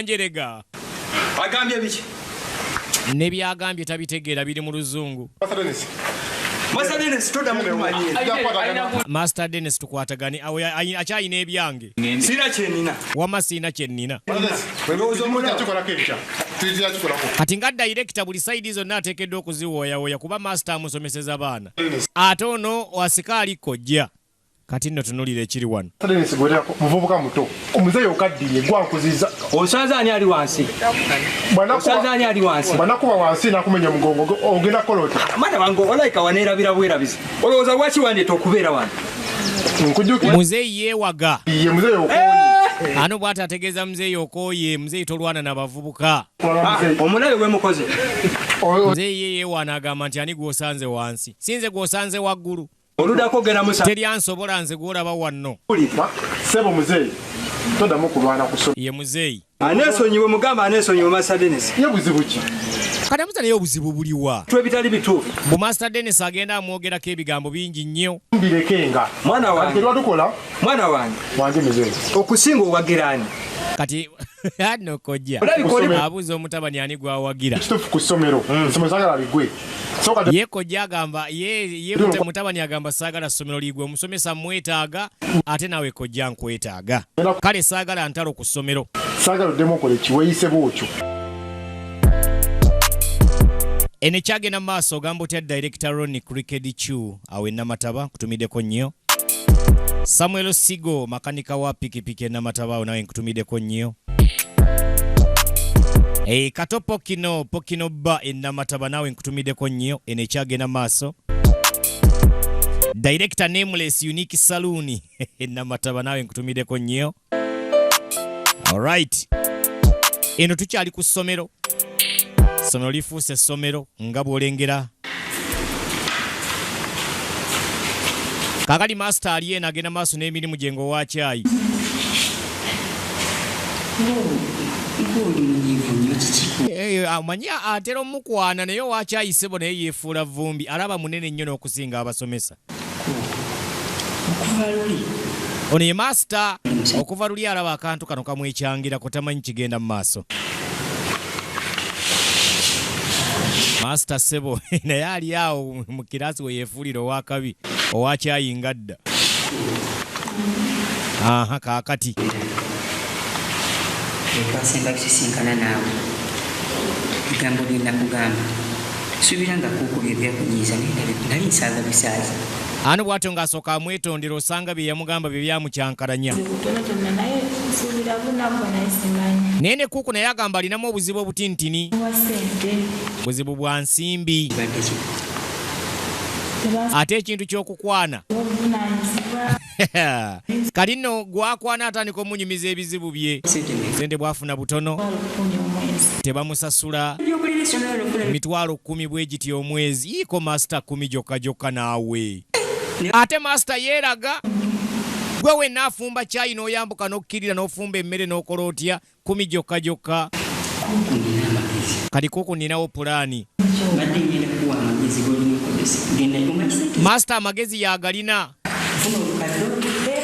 njerega. agambye biki Ne byagambye tabitegeera biri mu Luzungu. Master Dennis toddamu kumanyira Master Dennis tukwatagane akyayina ebyange. sina kyenina Wama siina kye nnina. Kati nga director buli sayidi zonna ateekeddwa okuziwooyawooya kuba master amusomeseza baana. Ate ono wasikaali kojja. Kati nno tunulira ekiri wano. Muvubuka muto omuzeeyi okaddiye gwankuziza. osaza ani ali wansi Banakuba wansi nakumenya mugongo ogenda kukola otya? mwana wange olayika waneerabira bwerabizi olowooza lwaki wandeeta okubeera wano Muzeeyi yeewaga. Ye muzeeyi okooye. Ano bw'ati ategeeza muzeeyi okooye. Muzeeyi tolwana na bavubuka. omulabe gwe mukoze Muzeeyi ye yeewaana agamba nti ani gw'osanze wansi? Sinze gw'osanze waggulu. oludako ogenda musa Teryansobola nze gw'olaba wanno. Sebo muzeeyi toddamu kulwana ku ssomero. Ye muzeeyi. aneesonyiwe mugamba aneesonyiwe Master Dennis Ye buzibu ki? Kati amuza naye obuzibu buliwa. twebitali bituufu Bu Master Dennis agenda amwogerako ebigambo bingi nnyo. Mbirekenga. mwana wange Lwatukola mwana wange wange muzeeyi. okusinga owagiraani Kati ano kojja abuuza omutabani ani gwawagira. Kituufu ku ssomero. Essomero saagala ligwe. Ye kojja agamba ye mutabani agamba saagala ssomero ligwe. Omusomesa mwetaaga ate nawe kojja nkwetaaga. Kale saagala ntalo ku ssomero. Saagala oddemu okola ekiweeyise bw'otyo. Eno ekyagenda mu maaso ogamba otya Director Ronnie Cricket Chu awe Namataba kutumiddeko nnyo. Samuel Sigo makanika wa pikipiki na matabao nawe nkutumideko nnyo. Kato Pokino ba na mataba nawe nkutumideko nnyo enekyage na maaso. Director Nameless Unique Saloon na mataba nawe nkutumideko nnyo. Alright. Eno tukyali ku ssomero. Ssomero lifuuse ssomero nga bw'olengera. Kakali master aliye nagenda maaso n'emirimu gyengo wa kyayi. Amanya atera omukwana naye wa kyayi sebo naye yeefuula vumbi alaba munene nnyo n'okusinga abasomesa. Ono ye master okuva luli alaba akantu kano kamwekyangira kutamanyi kigenda mu maaso. Master sebo naye ali awo mu kirasi we yeefuulira owakabi owa kyayi ngadda. Aha kaakati. Twasemba kusisinkana naawe. Bigambo byonna kugamba. Suubira nga kuuko bye byakunyiiza nali nsaaga bisaaza. Ano bw'atyo ng'asooka amwetondera osanga bye yamugamba bye byamukyankalanya. Naye ne kuuku naye agamba alinamu obuzibu obutintini. Buzibu bwa nsimbi. Ate ekintu ky'okukwana. Kati nno gwakwana atandika omunyumiza ebizibu bye. Sente bwafuna butono. Tebamusasula. 10,000 bwe giti omwezi. Iko master 10 gyokka naawe. Ate master yeeraga. Gwe wenna afumba kyayi n'oyambuka n'okkirira n'ofumba emmere n'okola otya 10 gyokka. Kati kuku ninawo pulaani. Master amagezi yagalina.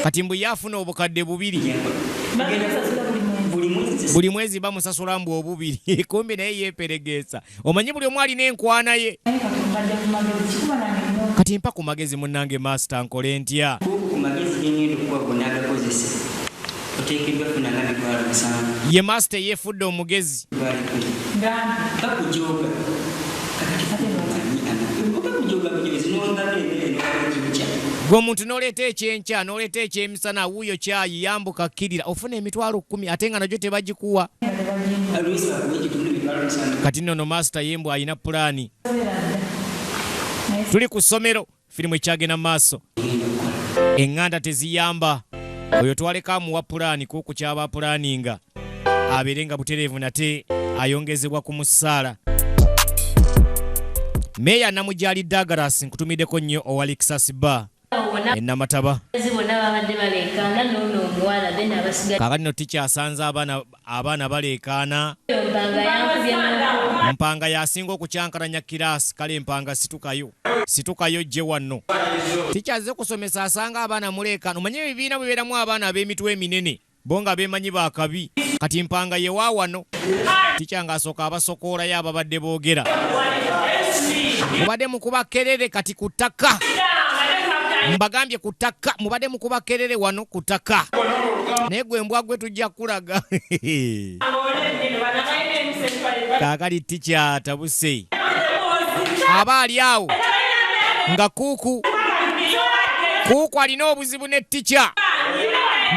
Kati mbu yafuna obukadde 2. Buli mwezi bamusasula mbu 2. Kumbi naye yeeperegeesa. Omanyi buli omu alina enkwana ye. Kati mpa ku magezi munnange master nkole ntya? Ye master yeefudde omugezi. Gwe omuntu n'oleeta ekyenkya n'oleeta ekyemisana wuuyo kyayi yambuka kkirira ofuna 10,000 ate nga nagyo tebagikuwa. Kati nno master yembu alina pulaani. Tuli ku ssomero firimu ekyagenda maaso. Enganda Teziyamba oyo twaleka amuwa pulaani kuku kyaba pulaaninga abeerenga butereevu nate ayongezebwa ku musaala. Meya Namujali Douglas nkutumiddeko nnyo ow'Alexis Bar Enamataba. Kakati no ticha asanze abaana baleekaana. Mpanga yasinga okukyankalanya kirasi kale mpanga situkayo gye wanno. Ticha azze kusomesa asanga abaana muleekaana. Omanye ebibiina bibeeramu abaana ab'emitwe eminene bo nga beemanyi baakabi. Kati mpanga ye wa wano. Ticha ng'asooka abasokoolayo ababadde boogera. Mubadde mukuba kerere kati ku ttaka. Mbagambye ku ttaka mubadde mukuba kerere wano ku ttaka. Naye gwe mbwa gwe tujja kulaga. Kaakali ticha atabuse. Aba ali awo nga kuuku alina obuzibu ne ticha.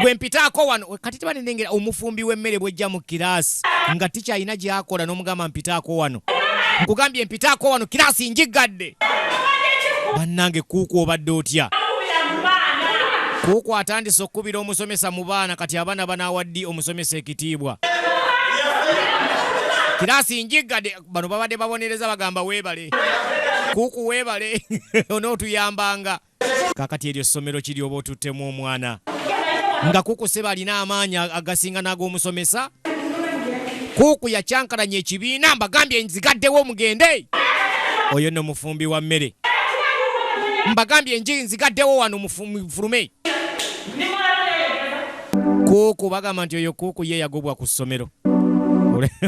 Gwe mpitaako wano kati tebanendengera omufumbi w'emmere bw'ejja mu kiraasi nga ticha alina gy'akola n'omugamba mpitaako wano. Nkugambye mpitaako wano kiraasi njigadde. Bannange kuuku obadde otya? Kuuku atandise okkubira omusomesa mu baana kati abaana banaawaddi omusomesa ekitiibwa. Kiraasi njigadde bano babadde babonereza bagamba weebale. Kuuku weebale onootuyambanga. Kakati eryo ssomero kiri oba otuttemu omwana. Nga kuuku seba alina amaanyi agasinga n'ag'omusomesa. Kuuku yakyankalanya ekibiina mbagambye nzigaddewo mugende. Oyo nno mufumbi wa mmere. Mbagambye nzigaddewo wano mufulume. Kuuku bagamba nti oyo kuuku ye yagobwa ku ssomero.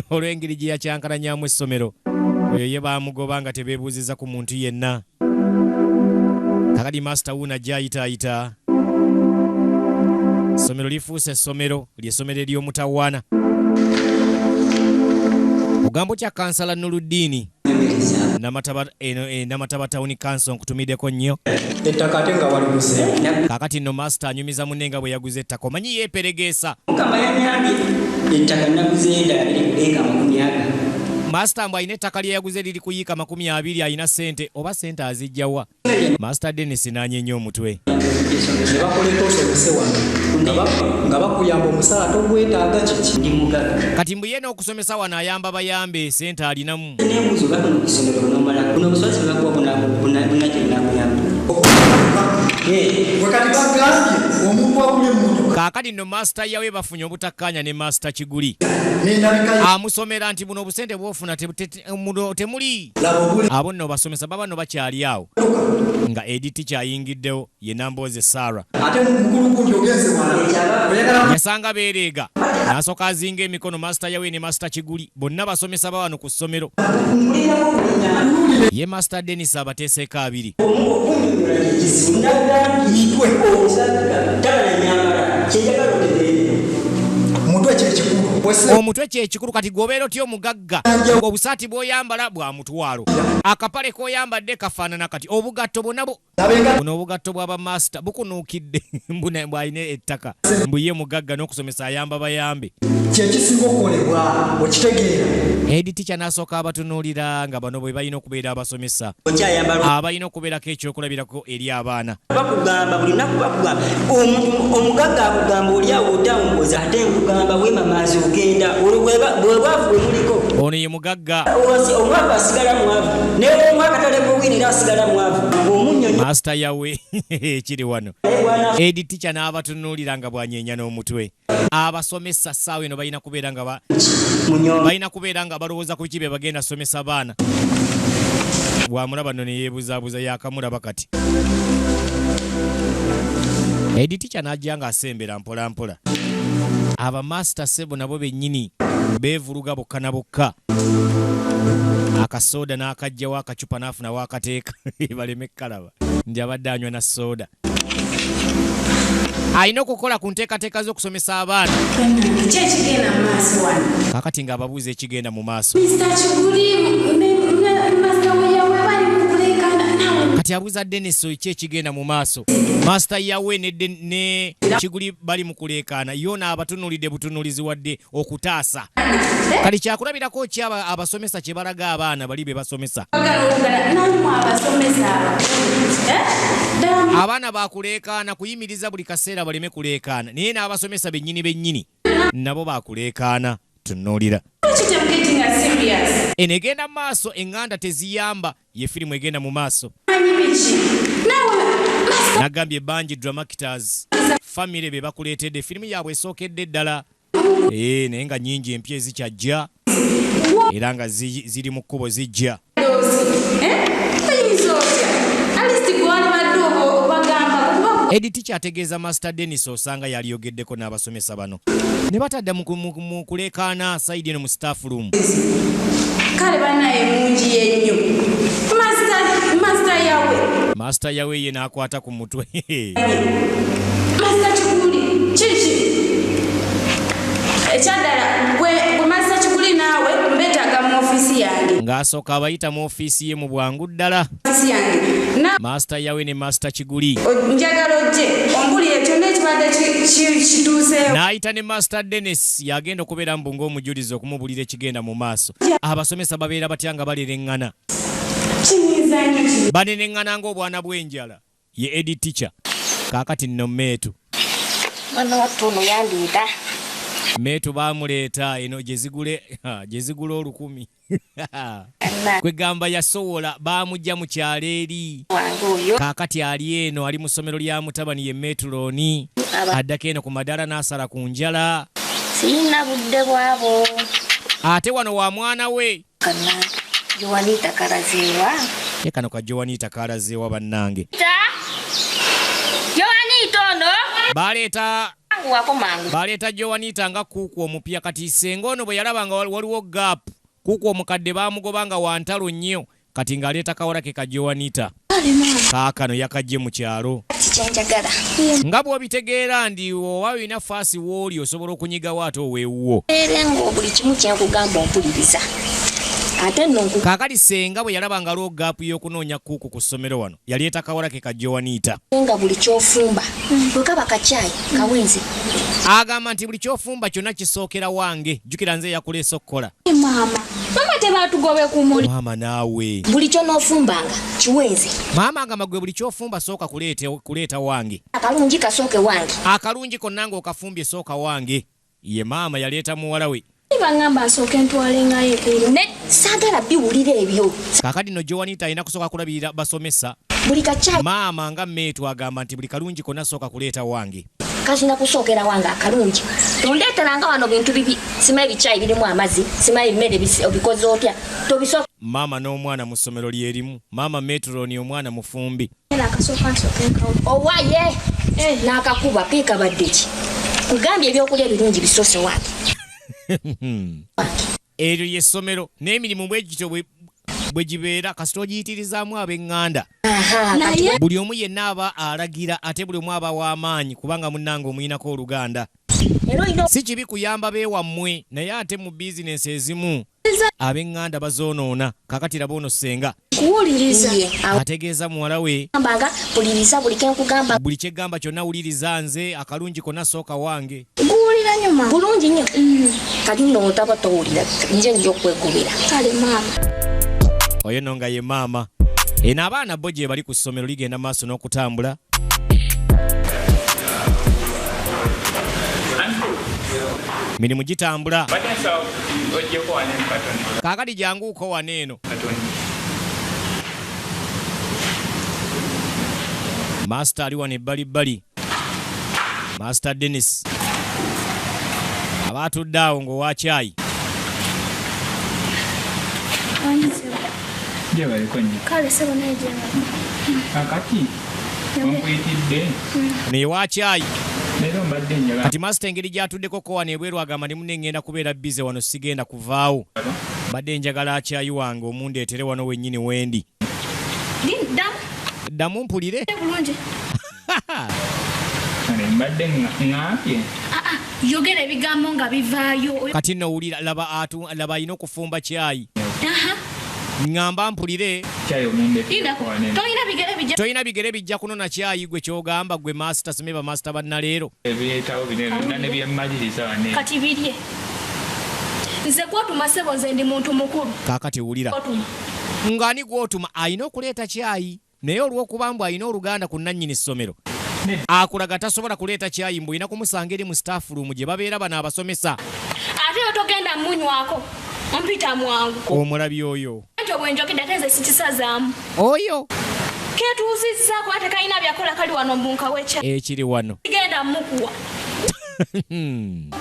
Olw'engeri gye yakyankalanyamu essomero. Oyo ye baamugoba nga tebeebuuziza ku muntu yenna. Kakati master wuuna gy'ayitaayita. Essomero lifuuse essomero ly'essomero ery'omutawaana. Ogambo kya kansala Nuluddini Namataba Town Council nkutumiddeko nnyo. Ettaka ate nga waliguze. Kaakati nno master anyumiza munne nga bwe yaguze ettaka omanyi yeeperegeesa. Mukama yanyambye ettaka naguze endala biri ku eka 40. Master mbu alina ettaka lye yaguze liri kuyiika 20 alina ssente oba ssente azijjawa. Master Dennis n'anyenya omutwe. Ne bakoleka osomese wano nga bakuyamba omusaala togwetaaga kiki Ndi mugagga. Kati mbu ye n'okusomesa wano ayamba bayambe ssente alinamu. N'embuzo bano mu kisomero n'omala kuno obusomesa bwe bakuwa bonna kyenakuyamba. Wakati bagambye omuntu akumye emmotoka. Kaakati nno master yawe bafunye obutakkaanya ne master Kiguli. Amusomera nti buno obusente bw'ofuna temuli. Abo nno basomesa baba nno bakyali awo. Nga editi kyayingiddewo ye Nambooze Sarah. Ate mukulu gundi ogenze wala. Yasanga beereega. N'asooka azinga emikono master yawe ne master Kiguli. Bonna basomesa ba wano ku ssomero. Ye master Dennis abateeseeko 2. Omutwe kyekikulu kati gwobeera otya omugagga obusaati bw'oyambala bwa mutwalo akapale k'oyambadde kafaanana kati obugatto bwonabo buno obugatto bw'aba master bukunuukidde bw'alina ettaka mbu ye mugagga n'okusomesa ayamba bayambe Kyekisinga okukolebwa okitegeera. Edi teacher n'asooka abatunuulira nga bano bwe balina okubeera abasomesa abalina okubeerako ekyokulabirako eri abaana. Bakugamba buli lunaku bakugamba omugagga akugamba oli awo otawumbuza ate nkugamba weema maazi ogenda bwebwavu bwe muliko. Ono ye mugagga. Omwavu asigala mwavu naye omwakatale bwewinira asigala mwavu omunyonyi. Master yawe ekiri wano. Edi teacher n'abatunuulira nga bw'anyeenya n'omutwe. Abasomesa ssaawa eno balina kubeera nga balowooza ku kibe bagenda somesa baana. Bwamulaba nno ne yeebuzaabuza yakamulaba kati. Edi teacher n'ajja nga asembera mpola mpola. Aba master sebo nabo bennyini beevuluga bokka na bokka. Akasooda n'akajjawo akacupa n'afuna wakateeka baleme kalaba ndi abadde anywa na sooda. Alina okukola ku nteekateeka z'okusomesa abaana. Ki ekigenda mu maaso wano? Kakati ng'ababuuza ekigenda mu maaso. Mr. Kiguli master we yawe bali mu kuleekaana nawe. Kati abuuza Dennis ki ekigenda mu maaso. Master yawe ne Kiguli bali mu kuleekaana yo n'abatunuulidde butunuulizi wadde okutaasa. Kati kyakulabirako ki abasomesa kye balaga abaana bali be basomesa. Abaana bakuleekaana kuyimiriza buli kaseera baleme kuleekaana naye n'abasomesa bennyini nabo bakuleekaana tunuulira. Eno egenda mu maaso Enganda Teziyamba ye firimu egenda mu maaso. Nagambye Banji Dramators family be bakuleetedde firimu yaabwe esookedde ddala. Naye nga nnyingi empya ezikyajja era nga ziri mu kkubo zijja. Edi teacher ategeeza Master Dennis osanga yaliyogeddeko n'abasomesa bano ne batadda mu kuleekaana sayidi eno mu staff room. Kale banaye mungi yennyo. Master yawe ye n'akwata ku mutwe. Master Kiguli kiki ekyadala gwe Master Kiguli naawe mbetaaga mu ofiisi yange. Ng'asooka abayita mu ofiisi ye mu bwangu ddala. Master yawe ne Master Kiguli. Njagala ojje ombulire kyonna ekibadde kituuseewo. N'ayita ne Master Dennis yagenda okubeera mbu ng'omujulizi okumubulira ekigenda mu maaso. Abasomesa babeera batya nga balereŋŋana. Baneneŋŋana ng'obwana bw'enjala. Ye Edi teacher. Kaakati nno Meetu. Mwana wattu ono yandiita. Meetu baamuleeta eno gye zigula 10,000. Kwegamba yasowola baamujja mu kyalo eri. Kaakati ali eno ali mu ssomero lya mutabani ye Metulooni. Addako eno ku madaala n'asala ku njala. Sirina budde bwabo. Ate wano wa mwana we. Joanita kalazeewa. Ye kano ka Joanita kalazeewa bannange. Joanita ono. Baleeta Joanita nga kuuku omupya kati senga ono bwe yalaba nga waliwo gap. Kuuku omukadde baamugoba nga wa ntalo nnyo kati ng'aleeta kawala ke ka Joanita. Kaakano yakajje mu kyalo. Nga bw'obitegeera ndi oba olina faasi w'oli osobola okunyigawo ate oweewuwo. Buli kimu kye nkugamba ompuliriza. ate nno kaakati senga bwe yalaba nga loogapu y'okunoonya kuuku ku ssomero wano yaleeta kawala ke ka Joanita nga buli kyofumba bwe kaba kacaayi kawenzi agamba nti buli kyofumba kyonna kisookera wange jjukira nze yakuleese okukola Mama tebatugobe ku muli. maama naawe buli kyonoofumbanga kiwenzi maama agamba gwe buli kyofumba sooka kuleeta wange akalungi kasooke wange akalungi konna ng'okafumbye sooka wange ye maama yaleeta muwala we Bangamba asooke ntwalengayo eri. ne saagala biwulira ebyo kaakati no Joanita alina kusooka kulabirira basomesa buli kacaayi maama nga mmeetu agamba nti buli kalungi konna sooka kuleeta wange kazina kusookera wange akalungi tondeeteranga wano bintu bibi simanyi bicaayi birimu amazzi simanyi bimere obikoze otya tobisooka maama n'omwana mu ssomero lyerimu maama metroni omwana mufumbi owaye n'akakuba keekabadde ki kugambye ebyokulya ebirungi bisoose wange eryo y'essomero n'emirimu bwe gityo bwe gibeera kasita ogiyitirizaamu ab'Enganda buli omu yenna aba alagira ate buli omu aba w'amaanyi kubanga munnange omuyinako oluganda si kibi kuyamba beewammwe naye ate mu bizinensi ezimu ab'Enganda bazoonoona kakati laba ono senga Kuwuliriza. ategeeza muwala we mbanga puliriza buli kenkugamba buli kyeggamba kyonna wuliriza nze akalungi konna sooka wange Guwulira nyuma. bulungi nnyo kati nno otaba towulira nje nja okwegobera Kale mama. oyo nno nga ye maama eno abaana bo gye bali ku ssomero ligenda maaso n'okutambula mirimu gitambula kaakati janguuko wano eno master ali wano ebbalibbali master Dennis abaatudde awo ng'owa caayi Je baliko nnyo. Kale sebo nejema. Kakati onkuyitidde. naye wa caayi Leero mbadde njagala. kati master engeri gy'atuddeko ko wano ebweru agamba ne munne ngenda kubeera bize wano sigenda kuvaawo mbadde njagala acaayi wange omundeetere wano wennyini wendi Damu. ddamu mpulire Bulungi. Kale mbadde ŋŋaapye. Yogera ebigambo nga bivaayo. kati nno wulira laba alina okufumba caayi Aha. ŋŋamba mpulire Caayi omunde. Toyina bigere bijja. tolina bigere bijja kunona caayi gwe kyogamba gwe master sime bamaster bannaleero Ebireetawo binene byonna ne byemmaliriza wane. Kati birye. Nze kwotuma sebo nze ndi muntu mukulu. kaakati wulira Kwotuma. ng'ani gw'otuma alina okuleeta caayi naye olw'okuba mbu alina oluganda ku nannyini ssomero akulaga tasobola kuleeta caayi mbu olina kumusanga eri mu staff room gye babeera bano abasomesa Ate yo togenda munywako. Ompita mwangu. omulabi oyo Nti obwenjogedde ate nze sikisazaamu. oyo Ketuuzizzaako ate kalina byakola kali wano mbunka wecha. ekiri wano Genda mukuwa.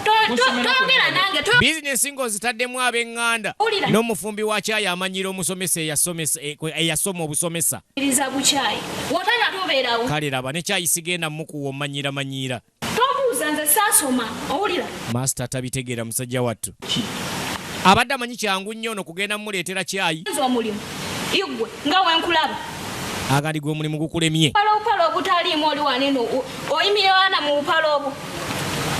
Toyogera nange. bizinesi ng'ozitaddemu ab'Enganda Owulira. n'omufumbi wa caayi amanyira omusomesa eyasoma obusomesa Iriza buchayi. Wotanya tobeerawo. kale laba ne caayi sigenda mukuwa omanyiramanyira Tobuuza nze saasoma. Owulira. master tabitegeera musajja wattu abadde amanyi kyangu nnyo ono kugenda mumuleetera caayi Nze omulimu. Igwe nga wenkulaba. agali gwe omulimu gukulemye Upalo obutaliimu oli waneno. Oyimire wana mu upalo obwo.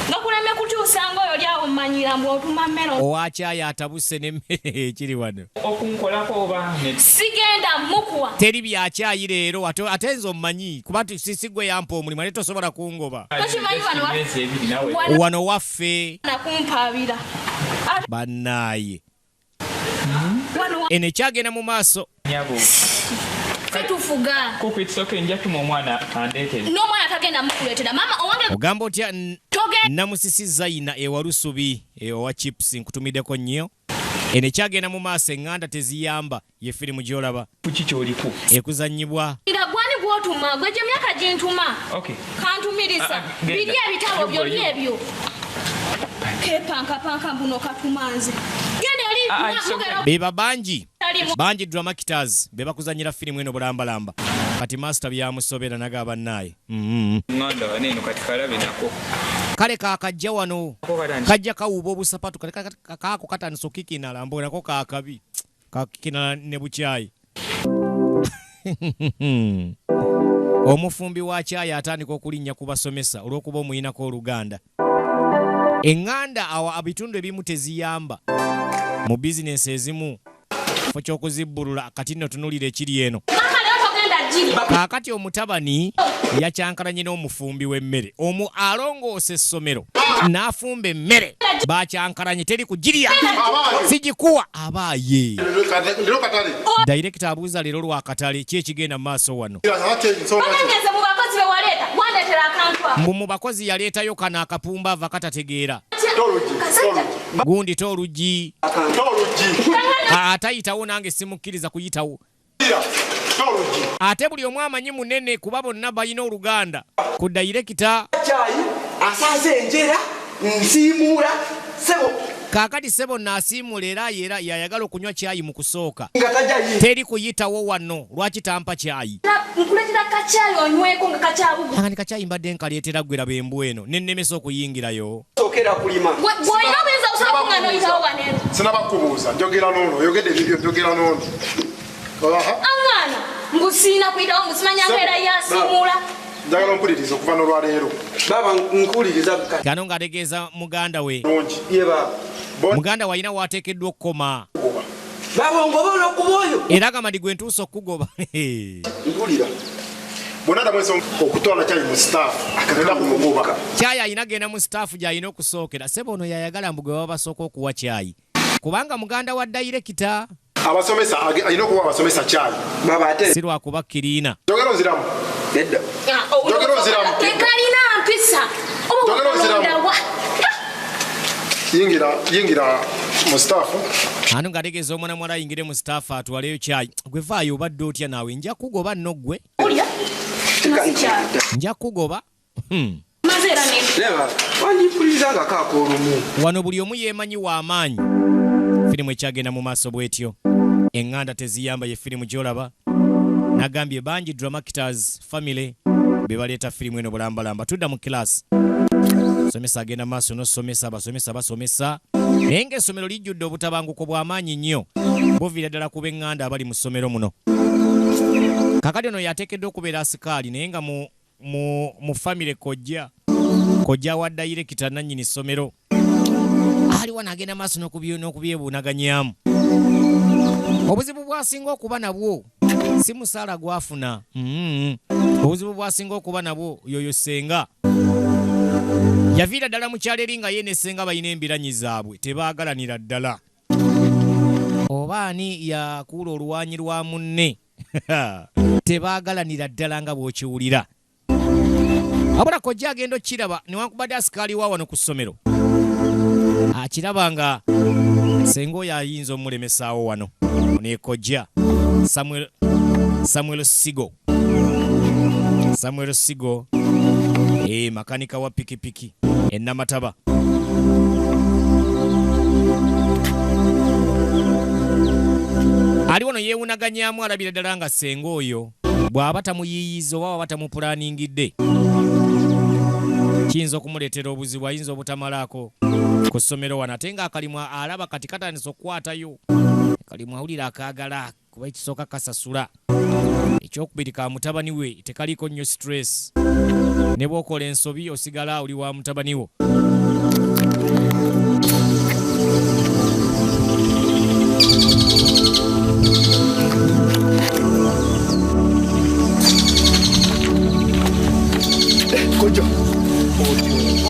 Nga kuleme kukyusa ng'oyo oli awo mmanyira mbu otuma mmere. owa caayi atabuse n'emmere ekiri wano Okunkolako oba ne. Sigenda mukuwa. teri bya caayi leero ate nze omumanyi kuba sisigwe yampa omulimu ate tosobola kungoba Tokimanyi wano wa- Ebinesi ebiri nawe. Wana wano waffe nakumpaabira. bannaaye Wano wa- eno ekyagenda mu maaso Nyabo. Fetufuga. Kuko itsoke nja tuma omwana andeetere. N'omwana tagenda mukuleetera. Mama owange ogamba otya togenda. namusisi zayina ewalusubi owa chips nkutumiddeko nnyo eno ekyagenda mu maaso Enganda Teziyamba ye firimu gy'olaba Kuki ky'oliko? ekuzannyibwa Ira gwani gw'otuma gwe gye myaka gye ntuma. Okay. Kantumiriza. Genda. Biri ebitabo byo Yogo, byebyo. Kepanka mbuno katumanze. Genda oli it's okay. be babangi Talimu. bangi dramakiters be bakuzannyira firimu eno bulambalamba kati master byamusobera naga bannaaye Nganda waneeno kati kalabe nako. kale kakajja wano Ako katandika. kajja kawuuba obusapatu kale kaako katandisa okikinala mbu nako kaakabi kakikinala ne bukyayi omufumbi wa caayi atandika okulinnya ku basomesa olw'okuba omuyinako oluganda Enganda awa ebitundu ebimu teziyamba mu bizinensi ezimu kifo ky'okuzibbulula kati nno tunulira ekiri eno. Mama leo togenda jiri. Kaakati omutabani yakyankalanye n'omufumbi w'emmere. Omu alongoose essomero n'afumba emmere bakyankalanye teri kugirya. Sigikuwa abaaye. Director abuuza leero lwakatale ki ekigenda mu maaso wano. Bageze mu bakozi be waleeta wandeetera akantu ako. Mu bakozi yaleetayo kano akapumba ava katategeera. Kasajja. Gundi tolugi. Atayitawo nange simukkiriza kuyitawo. Ate buli omu amanyi munene kuba bonna balina oluganda ku director. Asaze enjera nsiimuula sebo. Kaakati sebo n'asiimula era yayagala okunywa cyayi mu kusooka. Teri kuyitawo wano lwaki tampa cyayi. Nkuleetera kacyayi onyweko nga kacyabugu. Angani kacyayi mbadde nkaleetera ggwera bembu eno nennemesa okuyingirayo. Sookera kulima. Bw'olina obuyinza osobola okuŋŋaana oyitawo waneno. Sinabakubuuza njogera n'ono oyogedde ebibyo njogera n'ono. Aŋŋaana mbusiina kuyitawo mbusimanyanga era yasiimuula. Njagala ompuliriza okuva n'olwaleero. Baba nkuwuliriza kati. Kano ng'ategeeza muganda we. Ye baba. Muganda walina waateekeddwa okukoma. Baba ongobola okuba oyo. Era gamadi gwe ntuusa okukugoba. Mpulira. Bonna damweso okutwala cyayi mu staff akagenda kumugoba. Cyayi alina genda mu staff gy'alina okusookera. Sebo ono yayagala mbu gwe baba basooka okuwa cyayi. Kubanga muganda wa director. Abasomesa alina okuwa abasomesa cyayi. Baba ate. Si lwakubakkiriina. Njogera oziramu. Nedda. Njogera oziramu. Tekalina mpisa. Njogera oziramu. Yingira mu staff. Ano ng'ategeeza omwana muwala ayingire mu staff atwaleyo cyayi. Gwe vaayo obadde otya naawe nja kugoba nno ggwe. Olya. Nja kugoba. Maze era ne. Leba wandimpuliriza nga kaako olumu. Wano buli omu yeemanyi w'amaanyi. Firimu ekyagenda mu maaso bw'etyo. Enganda Teziyamba ye firimu gy'olaba. Nagambye bangi Dramators family be baleeta firimu eno bulambalamba. Tudda mu kilaasi. Somesa agenda maaso n'osomesa abasomesa basomesa. Naye ng'essomero lijjudde obutabanguko bw'amaanyi nnyo. Buviira ddala ku b'Enganda abali mu ssomero muno. Kakati ono yateekeddwa okubeera asikaali naye nga mu family kojja wa director nannyini ssomero. Aliwo n'agenda maaso n'okubyebuunaganyaamu. Obuzibu bwasinga okuba nabwo si musaala gwafuna. Obuzibu bwasinga okuba nabwo yoyo ssenga. Yaviira ddala mu kyalo eri nga ye ne ssenga balina embiranyi zaabwe tebaagalanira ddala. Oba ani yakuula oluwanyi lwa munne tebaagalanira ddala nga bw'okiwulira. Wabula kojja agenda okkiraba newankubadde asikaali wa wano ku ssomero. Akiraba nga ssenga oyo ayinza omulemesaawo wano. Ne kojja Samuel Sigo. Makanika wa pikipiki Namataba. Ali wano yeewunaganyaamu alabira ddala nga ssenga oyo bw'aba tamuyiyiza oba baba tamupulaaningidde kiyinza okumuleetera obuzibu ayinza obutamalaako ku ssomero wano ate ng'akalimu alaba kati katandisa okukwatayo. Kalimu awulira akaagala kuba ekisooka kasasula. Ekyokubiri ka mutabani we tekaliiko nnyo stress. Ne bw'okola ensobi osigala oli wa mutabani wo.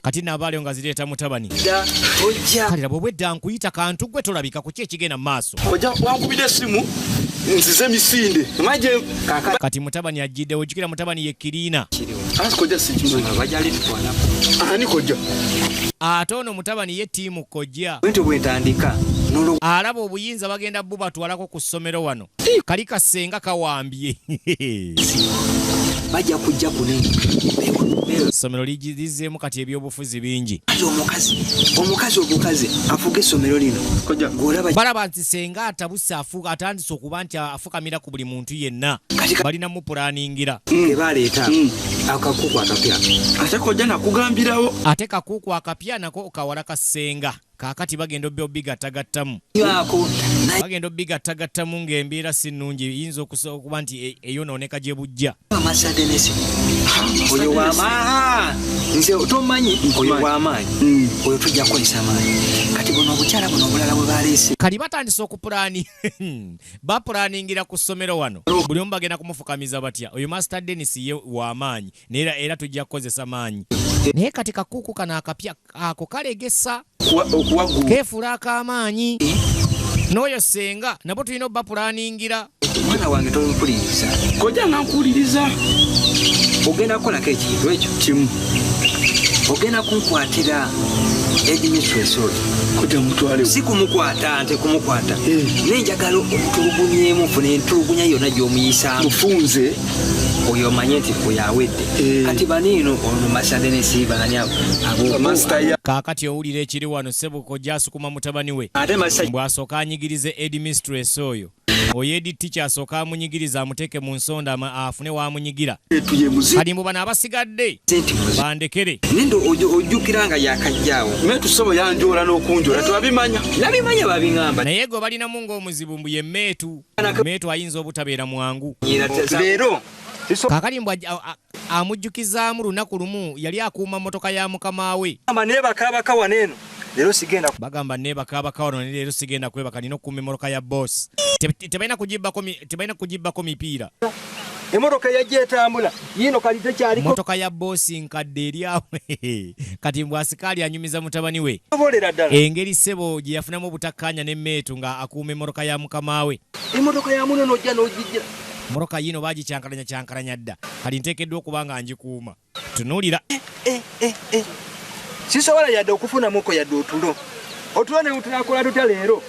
Kati naabaaleyo nga zireeta mutabani. Kale laba obwedda nkuyita kantu gwe tolabika ku ki ekigenda mu maaso. Wankubira essimu nzize misinde. Kati mutabani ajjidde ojjukira mutabani ye Kiriina. Kojja sikimanyi bajali tutwalako. Ani kojja? Ate ono mutabani ye ttiimu kojja. Bwentyo bwentandika. Alaba obuyinza bagenda bubatwalako ku ssomero wano. Kali kassenga kawambye. Bajja kujja kunene. Essomero lizizeemu kati ebyobufuzi bingi. Omukazi afuga essomero lino. Balaba nti senga atabuse atandise okuba nti afukamira ku buli muntu yenna. Balina mupulaningira. Baleeta akakuku akapya. Ate kojja nakugambirawo. Ate kakuku akapya nako kawala ka senga. Kaakati bagenda obigattagattamu. Yako bagenda obigattagattamu ng'embeera si nnungi yinza okuba nti eyonooneka gye bujja. Amasadenesi oyo wama nze otomanyi oyo wamaanyi oyo tujja kukozesa amaanyi kati buno obukyala buno obulala bwe baleese kali batandise okupulaani bapulaaningira ku ssomero wano buli omu bagenda kumufukamiza batya oyo Master Dennis ye w'amaanyi era tujja kukozesa maanyi naye kati kakuuku kano akapya ako kalegesa keefula ak'amaanyi n'oyo senga nabo tulina obbapulaaningira. Mwana wange tompuliriza koja nankuwuliriza ogenda kukolako ekintu ekyo kimu ogenda kunkwatira edimistressori koja mutwale si kumukwata nte kumukwata nenjagala omutulugunyemu fune entulugunya yonna gy'omuyisaamu mufunze oyo omanye nti kuyawedde kati baniino ono Masadenesi bani abo kaakati owulira ekiri wano Sebuko gy'asukuma mutabani we bw'asooka anyigirize edimistress oyo oyedi ticha asooka amunyigiriza amuteeke mu nsonda afune w'amunyigira kati mbu bano abasigadde bandekere nendo ojjukira nga yakajjaawo metu sobo yanjoola n'okunjoola tebabimanya nabimanya babiŋŋamba naye gwe balinamu ng'omuzibu mbu ye meetu ayinza obutabeera mwangu leero kaakali mbw amujjukizaamu lunaku lumu yali akuuma motoka ya mukama we nebakaabaka waneeno leero sigenda bagamba nebakaabaka wano leero sigenda kwebaka nina okuuma emmotoka ya boss tebalina kugibbako mipiira emotoka yajja etambula yino kali tekyaliko motoka ya boosi nkadde eri awo kati mbw asikaali anyumiza mutabani we engeri ssebo gye yafunamu obutakkaanya n'emmeetu nga akuuma emmotoka ya mukama we emotoka ya muno nojja n'ogijja motoka yino bagikyankalanya dda kali nteekeddwa okuba nga ngikuuma tunuulira sisobola yadde okufunamuko yadde otulo ne tunakola tutya leero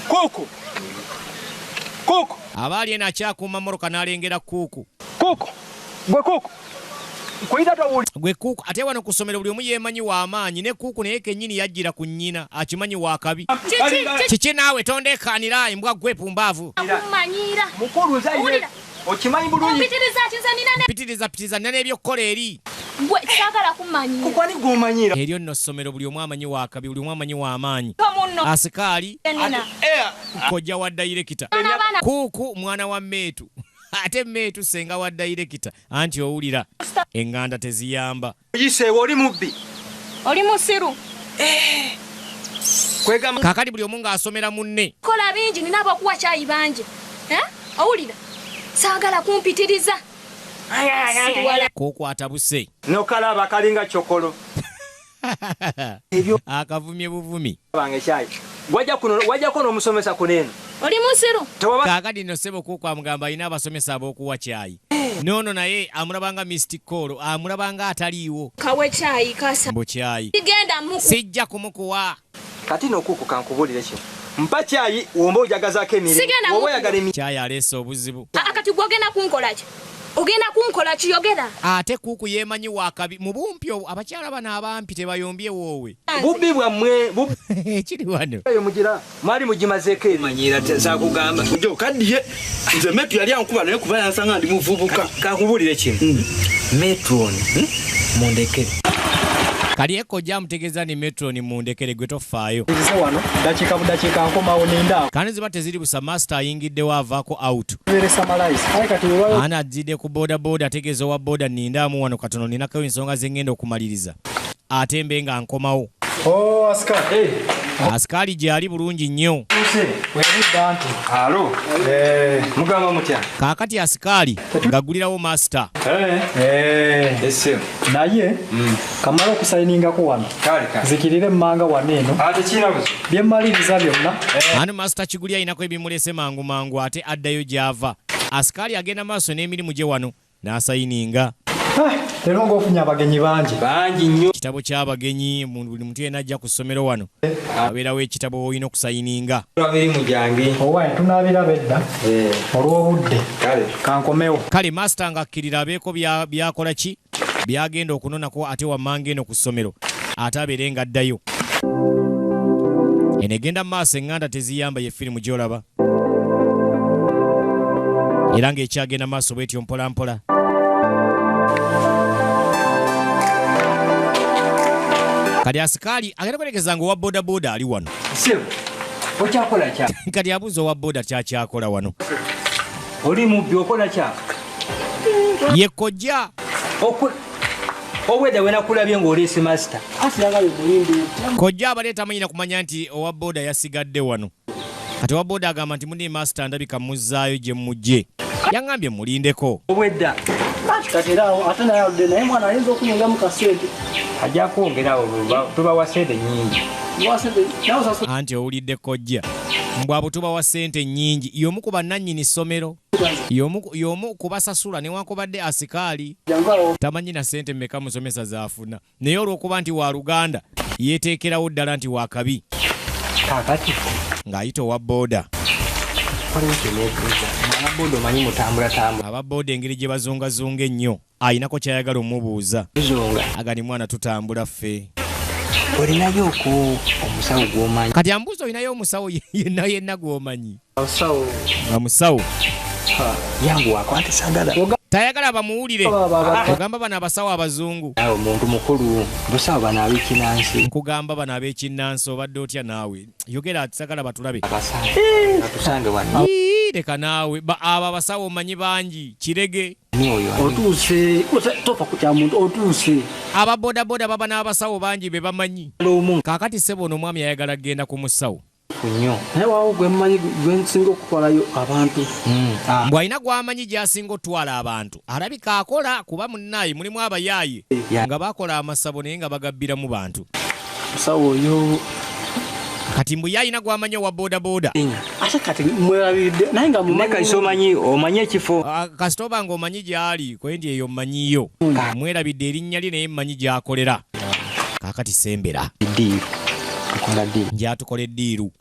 kuuku abaali eno akyakuuma motoka n'alengera kuuku gwe kuuku ate wano ku ssomero buli omu yeemanyi w'amaanyi ne kuuku naye kennyini yajjira ku nnyina akimanyi wa kabi kiki naawe tondekaanira embwa gwe pumbaavu okimanyi bulungi pitiriza nina n'ebyokukola eri kukwani gw'omanyira eryo nno ssomero buli omu amanyi wa kabi buli omu amanyi w'amaanyi asikaali kojja wa dayirekita kuuku mwana wa mmeetu ate mmeetu senga wa dayirekita anti owulira Enganda Teziyamba oyiseewo oli mubbi oli musiru kaakati buli omu ng'asomera munne kola bingi nina abokuwa kyayi bangi owulira saagala kumpitiriza kookwata buse nokalaba kalinga kyokolo akavumye buvumi bange kyayi wajjako n'omusomesa kuneeno oli musiru kaakati nno ssebo kuuku amugamba alina abasomesa ab'okuwa kyayi noono naye amulabanga mystic call amulabanga ataliiwo kawe kyayi kasa mbu kyayi sigenda muku sijja kumukuwa kati n'okuuku kankubulire kyo mpa kyayi womba ojagazaako emirimu oba oyagala emirimu kyayi aleese obuzibu kati gwogenda kunkola ki ogenda kunkola kiyogera ate kuuku yeemanyi wakabi mu bumpi abakyala bano abampi tebayombye woowe bubbi bwammwe ekiri wano eyo mugira mwali mugimazeeko emanyira zakugamba jo kadiye nze metu yali ankuba naye kuba yansanga ndi muvubuka kankubulire kimu metroni mundekere kali ekojja amutegeeza ni metroni mundekere gwe tofaayo wano dakiika budakiika nkomawo ninda kandi ziba teziri busa master ayingiddewo avaako out ana ajjidde ku bodaboda ategeeza owa boda nindaamu wano katono ninako ensonga ze ngenda okumaliriza ate mbe nga nkomawo asikaali gyali bulungi nnyo mugamba mutya kaakati asikaali ngagulirawo master naye kamala okusayiningako wano zikirire emmanga wano eno byemmaliriza byonna anu master kiguli ayinako ebimulese mangu ate addayo gy'ava asikaali agenda maaso n'emirimu gye wano n'asayininga leero ng'ofunye abagenyi bangi nnyo kitabo ky'abagenyi buli muntu yenna ajja ku ssomero wano abeerawo ekitabo olina okusayininga mirimu gyange owaye tunaabiraba edda olw'obudde kankomewo kale master ng'akkirira abeeko byakola ki byagenda okunonako ate wammanga eno ku ssomero ate abeere ng'addayo eno egenda mu maaso Enganda Teziyamba ye firimu gy'olaba era ng'ekyagenda maaso bwetyo mpolampola kati kati asikali agenda kwerekeza nga owa bodaboda ali wano. Okyakola kya? Kati abuuza owa boda kyakyakola wano. Oli mubbi okola kya? Ye kojja. Obwedda wenakulabye ng'oleese master. Kojja abadde tamanyina kumanya nti owa boda yasigadde wano. Kati owa boda agamba nti muni master ndabika muzzaayo gye mujje. Yaŋŋambye mulindeko. Obwedda. Kati era ate naye aludde naye mwana ayinza okunyongamu kasente. Ajja kwongerawo tubawa sente nnyingi. Anti owulidde kojja. Mbw abo tubawa sente nnyingi. Y'omu ku bannannyini ssomero. Y'omu kubasasula newankubadde asikaali. Tamanyi na sente mmeka musomesa zaafuna. Naye olw'okuba nti wa Luganda yeeteekerawo ddala nti wa kabi. Kaakati ng'ayita owa booda. Ababooda engeri gye bazungazunga ennyo. Ayinako kyayagala omubuuza. Agani mwana tutambula ffe. Olinayo ku omusawo gw'omanyi. Kati ambuuza olinayo omusawo yenna gw'omanyi. Omusawo. Yangu wakwate sagala. Tayagala bamuwulire. Ogamba bano abasawo abazungu. Awo omuntu mukulu busawo bano ab'ekinnansi. Nkugamba bano ab'ekinnansi obadde otya naawe. Yogera ati sagala batulabe. Batusange wano. Leka naawe abo abasawo omanyi bangi kirege. Otuuse tofa ku kya muntu otuuse. Ababodaboda baba n'abasawo bangi be bamanyi. Kaakati ssebo ono omwami ayagala kgenda ku musawo. Nnyo. Naye waawo gwe mmanyi gwe nsinga okutwalayo abantu. Mbw alina gw'amanyi gy'asinga otwala abantu. Alabika akola kuba munnaayi mulimu abayaaye nga bakola amasabo naye nga bagabbiramu bantu. Musawo oyo kati mbu yalina gw'amanyi owa bodaboda. Ate kati mwerabiridde naye nga mumanyi omanyi ekifo. Kasita oba nga omanyi gy'ali kwendi eyo mmanyiyo. Mwerabidde erinnya lye naye mmanyi gy'akolera. Kaakati sembera. Njatukola eddiiru.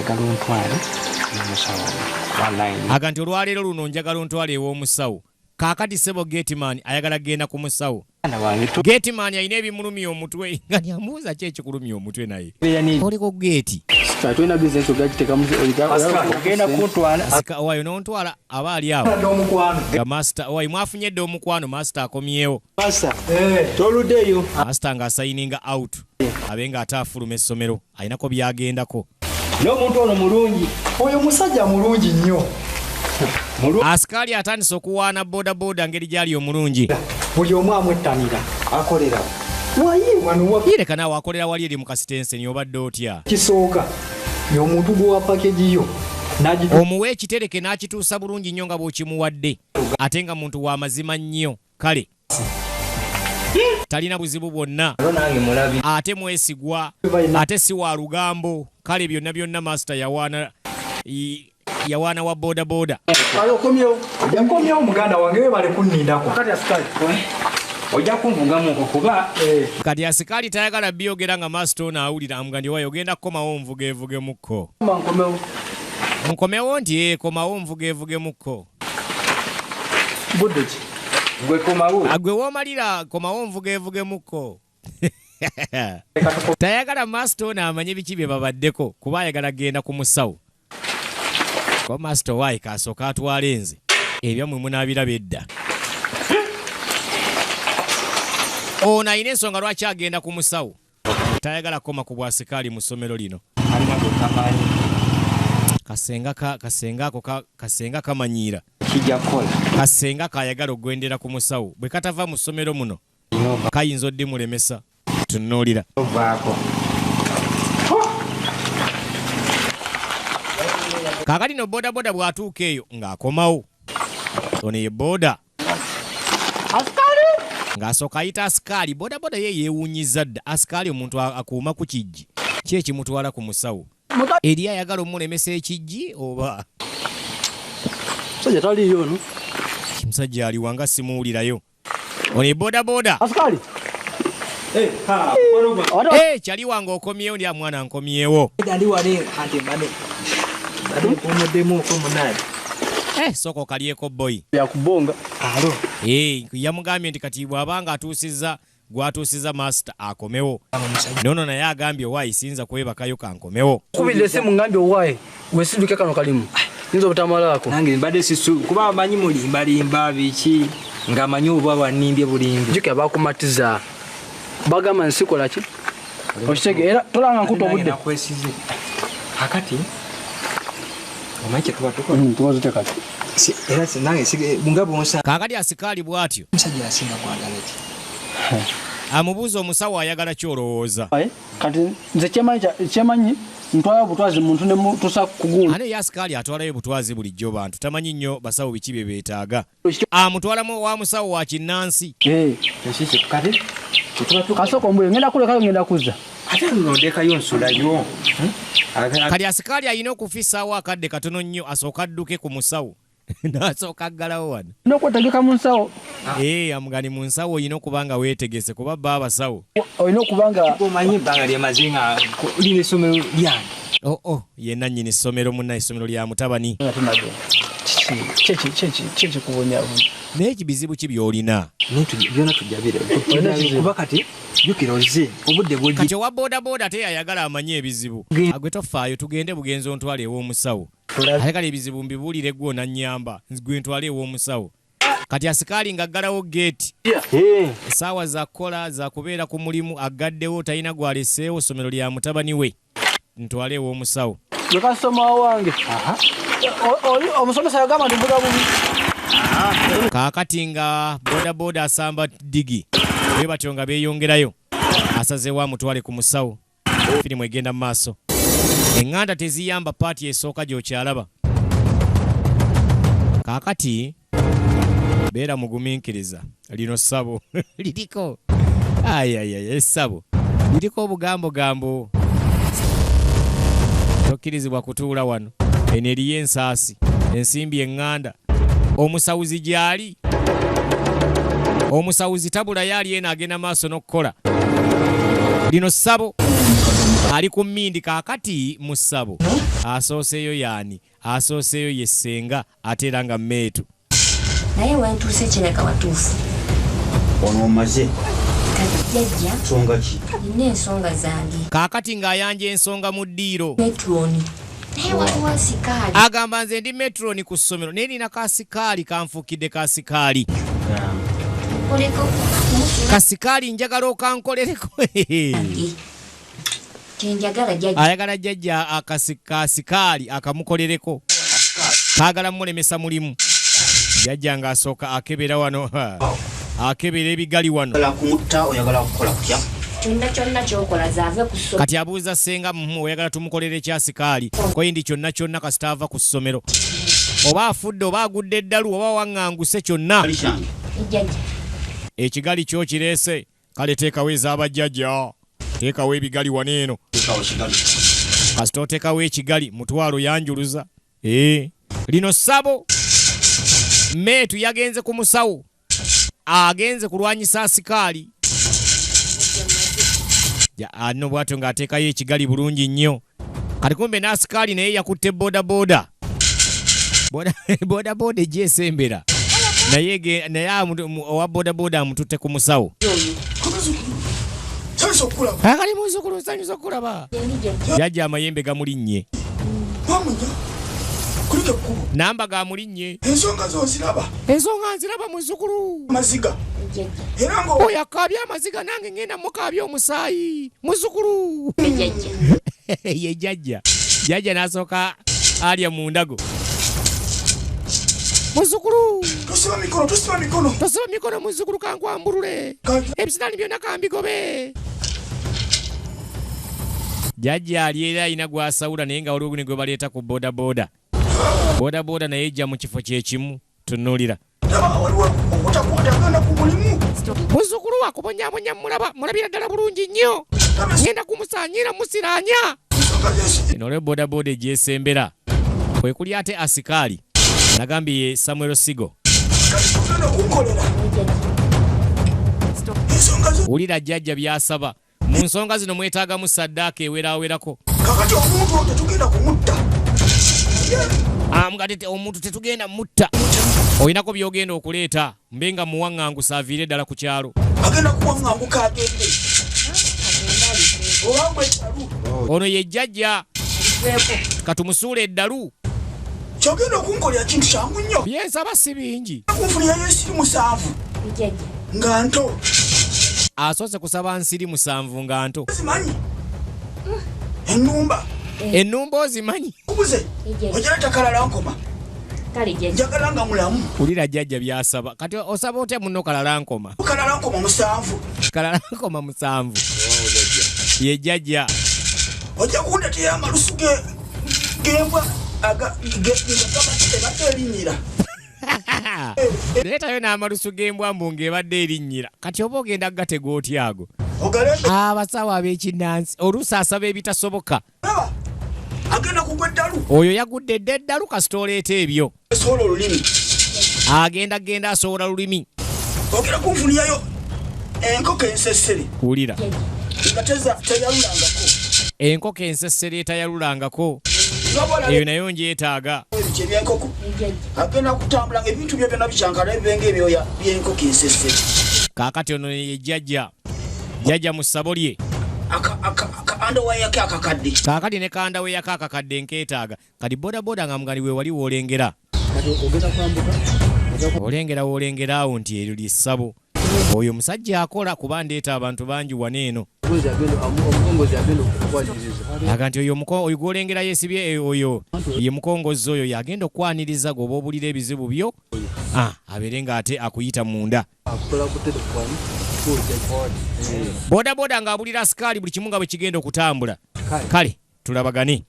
Aga nti olwaleero luno njagala ontwala ew'omusawo. Kaakati sebo Gateman ayagala kgenda ku musawo. Gateman alina ebimulumya omutwe nga nyamubuuza ki ekikulumya omutwe naye. Oliko geeti. Owayo n'ontwala aba ali awo. Owayo mwafunye edda omukwano master akomyewo. Toluddeeyo. Master ng'asayininga out. Abe nga ate afuluma essomero alinako byagendako. N'omuntu ono mulungi. Oyo musajja mulungi nnyo. Asikaali atandise okuwaana bodaboda ngeri gy'ali omulungi. Buli omu amwettanira akolera. Leka naawe akolera wali eri mu kasitenseni obadde otya. Kisooka y'omuntu gwewa pakeji yo. Omuwa ekitereke n'akituusa bulungi nnyo nga bw'okimuwadde. Ate nga muntu wa mazima nnyo. Kale. Talina buzibu bwonna. Ate mwesigwa. Ate si wa lugambo. Kale byonna byonna master yawaana wa bodaboda. Yakomyewo muganda wange webale kunnindako. Kati asikali. Ojja kunvugamu okuba. Kati asikaali tayagala byogera nga master ono awulira amugandi wayo ogenda kukomawo nvugeevugemukko. Nkomewo nti komawo nvugeevugemukko. Budde ki? Gwe komawo. Agwe w'omalira komawo nvugeevugemukko. Tayagala master ono amanye biki bye babaddeko kuba ayagala kgenda ku musawo. Ko master waayi kasooka atwala enze. Ebyammwe munaabiraba edda. Ono alina ensonga lwaki agenda ku musawo. Tayagala koma ku bwasikaali mu ssomero lino. Kasenga kamanyiira. Kasenga kayagala okgwendera ku musawo. Bwe katava mu ssomero muno kayinza oddimulemesa. Tunuulira. Kaakati no bodaboda bw'atuuka eyo ng'akomawo. Ono ye boda. Ng'asooka ayita asikaali. Bodaboda ye yeewuunyiza dda. Asikaali omuntu akuuma ku kijji. Ki ekimutwala ku musawo? Eri ayagala omulemesa ekijji oba? Musajja taliyo ono. Musajja aliwa nga simuwulirayo. Ono ye bodaboda. Asikaali. Kyali wange okomyewo ndi mwana nkomyewo. Soko kalyeko boy. Yakubonga. Alo. Yamugambye nti kati bw'abanga gwatuusiza master akomewo. Nono naye agambye owaayi siyinza kwebakayo kankomewo. Kubidde essimu ngambye owaayi weesiduke kano kalimu. Yinza obutamalaako. Nange mbadde sisu kuba amanyi mulimbalimba biki ng'amanyi oba bwannimbye bulimbi. Jjuke abakumatiza. Bagamba nsikola ki? Oshitegeera tolanga nkuto obudde. Akati omaiche tuba tukoze kati. Era nange bungabo onsa. Kakati asikaali bwatyo. Musajja asinga kwagala eki. Amubuuza omusawo ayagala kyolowooza. Kati nze kyemanyi ntwala butwazi muntu ne mutusa kugunda. Ane yasikaali atwalayo butwazi bulijjo bantu tamanyi nnyo basawo biki bye beetaaga. Amutwalamu wa musawo wa kinnansi. Kati kasoko mbwe ngenda kuleka ngenda kuzza. Ate nondekayo nsulayo. Kali asikaali alina okufisaawo akadde katono nnyo asooka adduke ku musawo. N'asooka aggalawo wano. N'okwetegeka mu nsawo. Amugani mu nsawo olina okuba nga weetegese kuba bba abasawo. Olina okuba nga omanyi ebbanga ly'emaze nga lina essomero lyange. Yenna nnyini essomero munna essomero lya mutabani. Kyekikubonyaabonya. Naye ekibizibu ki by'olina? Byonna tujjabire. Kuba kati jjukira ozze obudde bw'ojji. Kati owa boodabooda ate yayagala amanye ebizibu. Agwe tofaayo tugende bugenzi ontwale ew'omusawo. Ate kale ebizibu mbibuulire gwe onannyamba gwe ntwale ew'omusawo. Kati asikaali ng'aggalawo geeti. Essaawa za kukola za kubeera ku mulimu aggaddewo talina gwaleseewo essomero lya mutabani we. Ntwale ew'omusawo. Lekasoma wange. Omusomesa yagamba nti mbuga bubi. Kaakati nga boodabooda asamba digi. Bwe batyo nga beeyongerayo. Asazeewo amutwale ku musawo. Firimu egenda mu maaso. Enganda Teziyamba paati esooka gy'okyalaba. Kaakati beera mugumiikiriza. Lino ssabo liriko. Essabo liriko obugambo. Tokkirizibwa kutuula wano. Eno eriyo ensaasi. Ensimbi eŋŋanda. Omusawuzi gy'ali. Omusawuzi tabula yali eno agenda maaso n'okukola. Lino ssabo ali ku mmindi kaakati mu ssabo. Asooseeyo yaani. Asooseeyo ye ssenga ate era nga mmeetu. Naye wantuuse kireka watuufu. Ono omaze. Jjajja. Nsonga ki? Nina ensonga zange. Kaakati ng'ayanja ensonga mu ddiiro. Metroni. Naye waliwo asikaali. Agamba nze ndi metroni ku ssomero naye nina kasikaali kanfuukidde kasikaali. Kasikaali njagala okankolereko. Kyenjagala jjajja. Ayagala jjajja akasikaali akamukolereko. Kaagala mulemesa mulimu. Jjajja ng'asooka akebera wano. Akebera ebigali wano. Oyagala kumutta oyagala kukola kutya? Kyonna ky'okola zaave ku ssomero. Kati abuuza ssenga oyagala tumukolere ekyasikaali. Koyindi kyonna kasita ava ku ssomero. Oba afudde oba agudde eddalu oba waŋŋanguse kyonna. Ekigali kyo kireese. Kale teekawo ez'abajjajja. Teekawo ebigali wano eno. Kasita oteekawo ekigali mutwalo yanjuluza. Lino ssabo. Meetu yagenze ku musawo. Agenze kulwanyisa asikaali. Ano bwatyo ng'ateekayo ekigali bulungi nnyo. Kati kumbe n'asikaali naye yakutte boodabooda. Boodabooda egyesembera. Naye owa boodabooda amututte ku musawo. Akali muzzukulu nsanyusa okulaba. Jjajja amayembe gamulinnye. Namba gamulinnye. Ensonga z'oziraba. Ensonga nziraba muzzukulu. Maziga. Era ngo oyo akaabya amaziga nange ngenda mukaabya omusaayi. Muzzukulu. Ye jjajja. Jjajja n'asooka alya mu ndago. Muzzukulu. Tosiba mikono. Tosiba mikono muzzukulu kankwambulule. Ebisinaani byonna kambigobe. Jjajja ali era alina gw'asawula naye nga waliwo gwe baleeta ku boodabooda. Boodabooda naye ejja mu kifo kyekimu tunuulira. Muzzukulu wakubonyaabonya mulabira ddala bulungi nnyo. Ngenda kumusaanyira musiraanya. Eno olwo boodabooda egyesembera. Kwe kuli ate asikaali. Nagambye ye Samuel Sigo. Wulira jjajja by'asaba. Mu nsonga zino mwetaagamu saddaaka ewerawerako. Kakati omuntu tetugenda kumutta. Amugate omuntu tetugenda mutta. Olinako by'ogenda okuleeta mbenga muwaŋŋangusa aviire ddala ku kyalo. Agenda kuwaŋŋanguka agende. Ono ye jjajja. Katumusuule eddalu. Kyogenda okunkolera kintu kyangu nnyo. Byensaba si bingi. Kunfunira y'ensiri 7. Nga nto. asoose kusaba nsiri 7 nga nto. Simanyi. Ennumba. Ennumba ozimanyi? Kubuze. Ojala takalala nkoma. Kale jjajja. Njagala nga mulamu. Ulira jjajja byasaba. Kati osaba otya munno kalala nkoma? Kalala nkoma 7. Kalala nkoma 7. Ye jjajja. Ojja kundeetera amalusu gembwa ebadde erinnyira. Leetayo n'amalusu g'embwa mbu ng'ebadde erinnyira. Kati oba ogenda gatega otya ago? Abasawo ab'ekinnansi oluusi asaba ebitasoboka. Agenda kugwa eddalu. Oyo yagudde dda eddalu kasita oleeta ebyo. Asobola olulimi. Agenda asobola lulimi. Ogera kunfuniyayo enkoko ensesere. Wulira. Nga teyalulangako. Enkoko ensesere etayalulangako. Eyo nayo njeetaaga. Ebyenkoko. Agenda kutambula ebintu bye byonna bikyankala ebibenga ebyoya by'enkoko ensesere. Kaakati ono ye jjajja. Jjajja mu ssabo lye. Andowayako akakadde. Kaakati ne kandaweyako akakadde nkeetaaga. Kati bodaboda nga mugali we wali woolengera. Olengera awo nti eryo ly'essabo. Oyo musajja akola kuba ndeeta abantu bangi waneeno. Aga nti oyo gwolengera yeesibye oyo ye mukongozi oyo yagenda okwaniriza gwoba obulira ebizibu byo. Abeere ng'ate akuyita munda. Bodaboda ng'abulira sikaali buli kimu nga bwe kigenda okutambula. Kale tulabagane.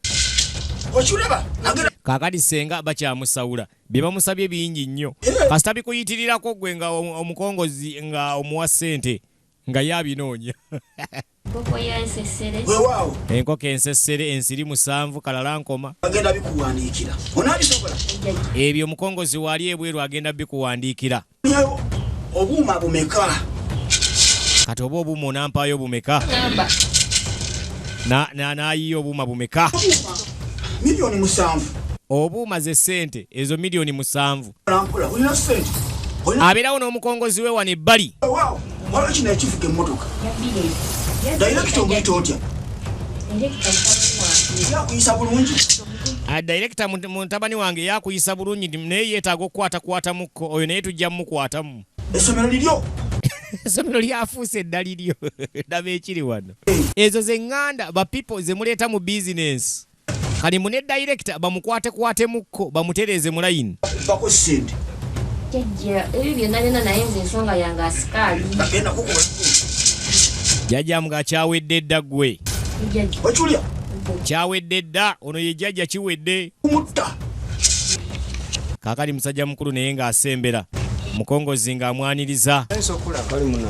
Kaakati senga bakyamusawula bye bamusabye bingi nnyo. Kasita bikuyitirirako gwe nga omukongozi nga omuwa ssente nga yabinoonya. Enkoko ensesere ensiri 7 kalala nkoma. Agenda bikuwandiikira. Onaabisobola? Ebyo omukongozi wali ebweru agenda bikuwandiikira. Obuuma bumeka? Kati oba obuuma onampaayo bumeka? N'ayiyo obuuma bumeka? Milioni 7. Obuuma ze ssente ezo milioni 7. Olina ssente? Abeerawo n'omukongozi we wano ebbali. Waliwo kino ekivuga emmotoka. Dayirekita omuyita otya? Yakuyisa bulungi. Dayirekita mutabani wange yakuyisa bulungi naye yeetaaga okukwatakwatamuko. Oyo naye tujja mukwatamu. Essomero liryo? Essomero lyafuuse edda liryo. Ndaba ekiri wano. Ezo ze Enganda ba people ze muleeta mu bizinensi. Kali mune director bamukwatekwatemu bamutereze mu line. Bako sindi. Jajja ebyo byonna naye nze ensonga yange asikaali. Agenda kukola. Jajja mga kyawedde dda ggwe. Ochulia. Kyawedde dda ono ye jajja kiwedde. Kumutta. Kaakali musajja mukulu naye ng'asembera. Mukongozi ng'amwaniriza. Kali muna.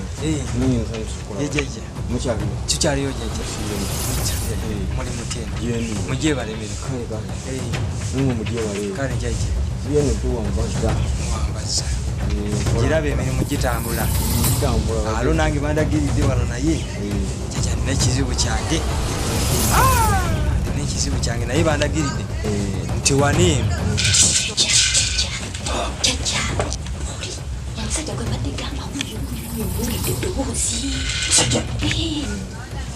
Jajja. Mukyali. Kikyaliyo jajja. Muli mutenda. Mujye balemere. Mungu mujye balemere. Kale jajja. Yene tuwambaza. Muwambaza. Girabe emirimu gitambula. Alo nange bandagiridde wano naye. Jajja n'ekizibu kyange. N'ekizibu kyange naye bandagiridde. Nti waneeno.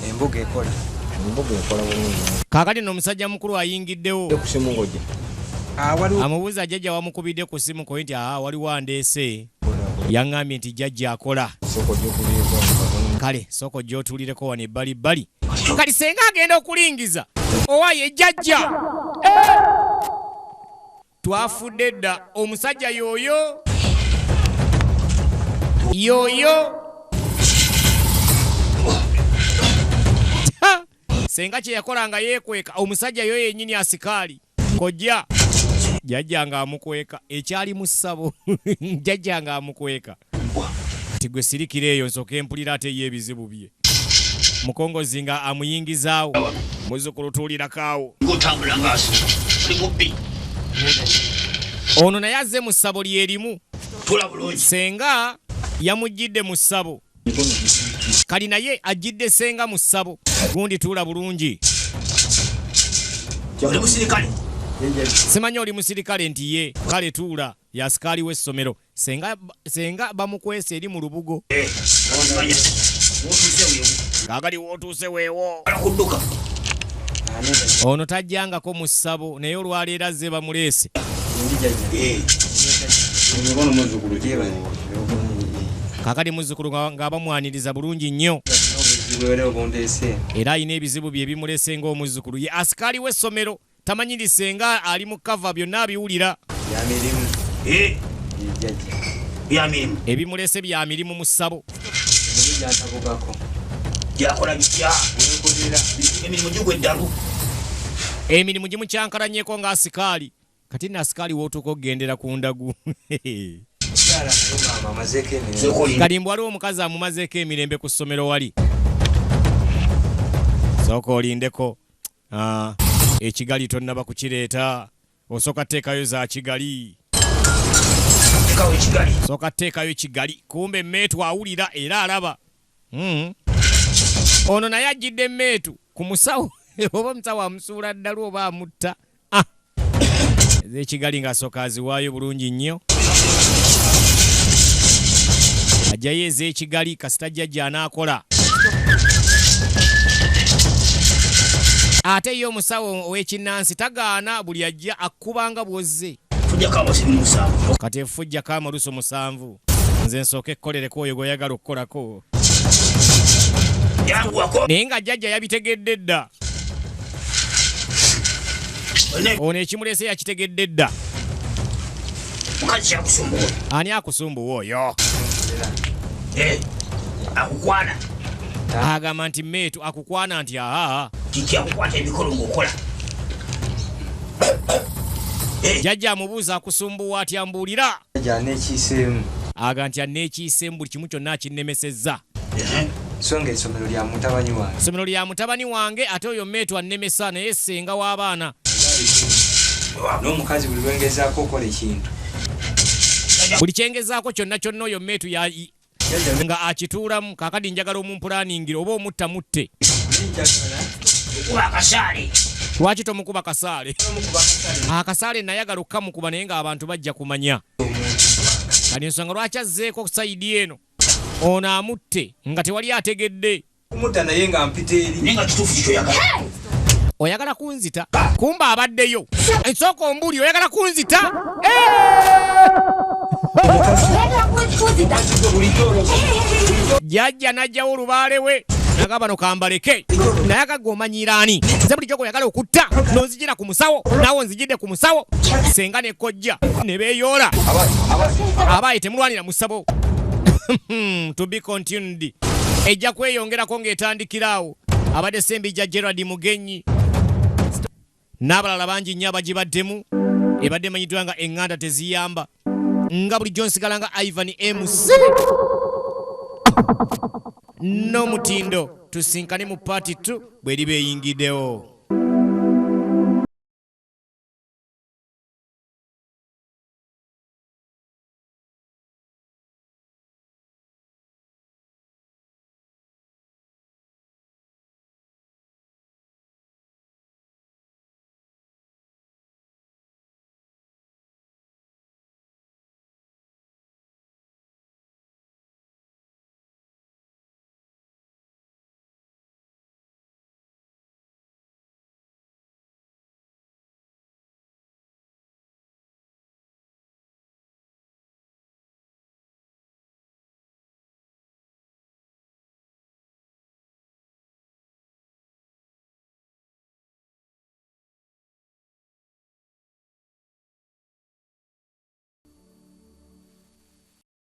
Embuga ekola. Kaakati n'omusajja mukulu ayingiddewo. Amubuuza jjajja wamukubidde ku simu ko nti waliwo andeese. Yaŋŋambye nti jjajja akola. Kale soko gy'otuulireko wano ebbalibbali. Kati senga agenda okulingiza owaye jjajja. Twafudde dda omusajja yooyo. Senga kye yakolanga yeekweka omusajja yo yennyini asikaali. Kojja jjajja nga amukweka ekyali mu ssabo. Jjajja nga amukweka. Kati gwe sirikira eyo nsooka empulira ate y'ebizibu bye. Mukongozi nga amuyingizaawo. Muzzukulu tuulirako awo. Ono naye azze mu ssabo lyerimu. Senga yamujjidde mu ssabo. Kali naye ajjidde senga mu ssabo. Gundi tuula bulungi. Oli musirikale. Simanyi oli musirikale nti ye. Kale tuula yasikaali w'essomero. Senga bamukwese eri mu lubugo. Kaakali wootuuse weewo. Ono tajjangako mu ssabo naye olwaleero azze bamuleese. kakati muzzukulu ng'abamwaniriza bulungi nnyo era alina ebizibu bye bimulese ng'omuzzukulu ye asikaali w'essomero tamanyirise nga ali mu kava byonna abiwulira ebimulese bya mirimu mu ssabo emirimu gimukyankalanyeko ng'asikaali kati nasikaali w'otuuka okugendera ku ndagu kalimbu waliwo omukazi amumazeeko emirembe ku ssomero wali sooka olindeko ekigali tonnaba kukireeta osooka teekayo za kigali sooka teekayo kigali kumbe emmeetu awulira era alaba ono naye ajjidde emmeetu ku musawo oba omusawo amusuula ddala oba amutta ekigali ng'asooka aziwaayo bulungi nnyo ajjayo ez'ekigali kasita jjajja anaakola ate ye omusawo ow'ekinnansi tagaana buli ajja akkubanga bwozze kati efujjako amalusu 7 nze nsooka ekkolereko oyo gw'oyagala okukolako naye nga jjajja yabitegedde dda ono ekimulese yakitegedde dda ani akusumbuwa oyo akukwana agamba nti meetu akukwana nti kikyakukwata emikolo ng'okola jjajja amubuuza akusumbuwa ati ambuulira aga nti aneekiiseemu buli kimu kyonna akinnemesezza songa essomero lya mutabani wange essomero lya mutabani wange ate oyo meetu annemesa naye ssenga w'abaana n'omukazi buli lwengezaako okola ekintu buli kyengezaako kyonna kyonna oyo meetu nga akituulamu kaakadi njagala omumpulaningira oba omutta mutte lwaki tomukuba kasaale akasaale nayagala okukamukuba naye ng'abantu bajja kumanya kati ensonga lwaki azzeeko sayidi eno ono amutte nga tewali ategedde kumutta naye nga mpita eri oyagala kunzita kumba abaddeyo ensooka ombuli oyagala kunzita jjajja najjawo olubaale we naga bano kambaleke naye agagga omanyiraani nze bulijjo oyagala okutta nonzijira ku musawo naawe onzijidde ku musawo senga nekkojja ne beeyoola abaaye temulwanira mu ssabo to be continued ejja kweyongerako ng'etandikiraawo abadde Ssembijja Gerald Mugenyi n'abalala bangi nnyo abagibaddemu ebadde emanyiddwa nga Enganda Teziyamba nga bulijjo nsigala nga Ivan MC n'omutindo tusinkane mu paati 2 bw'eriba eyingiddewo.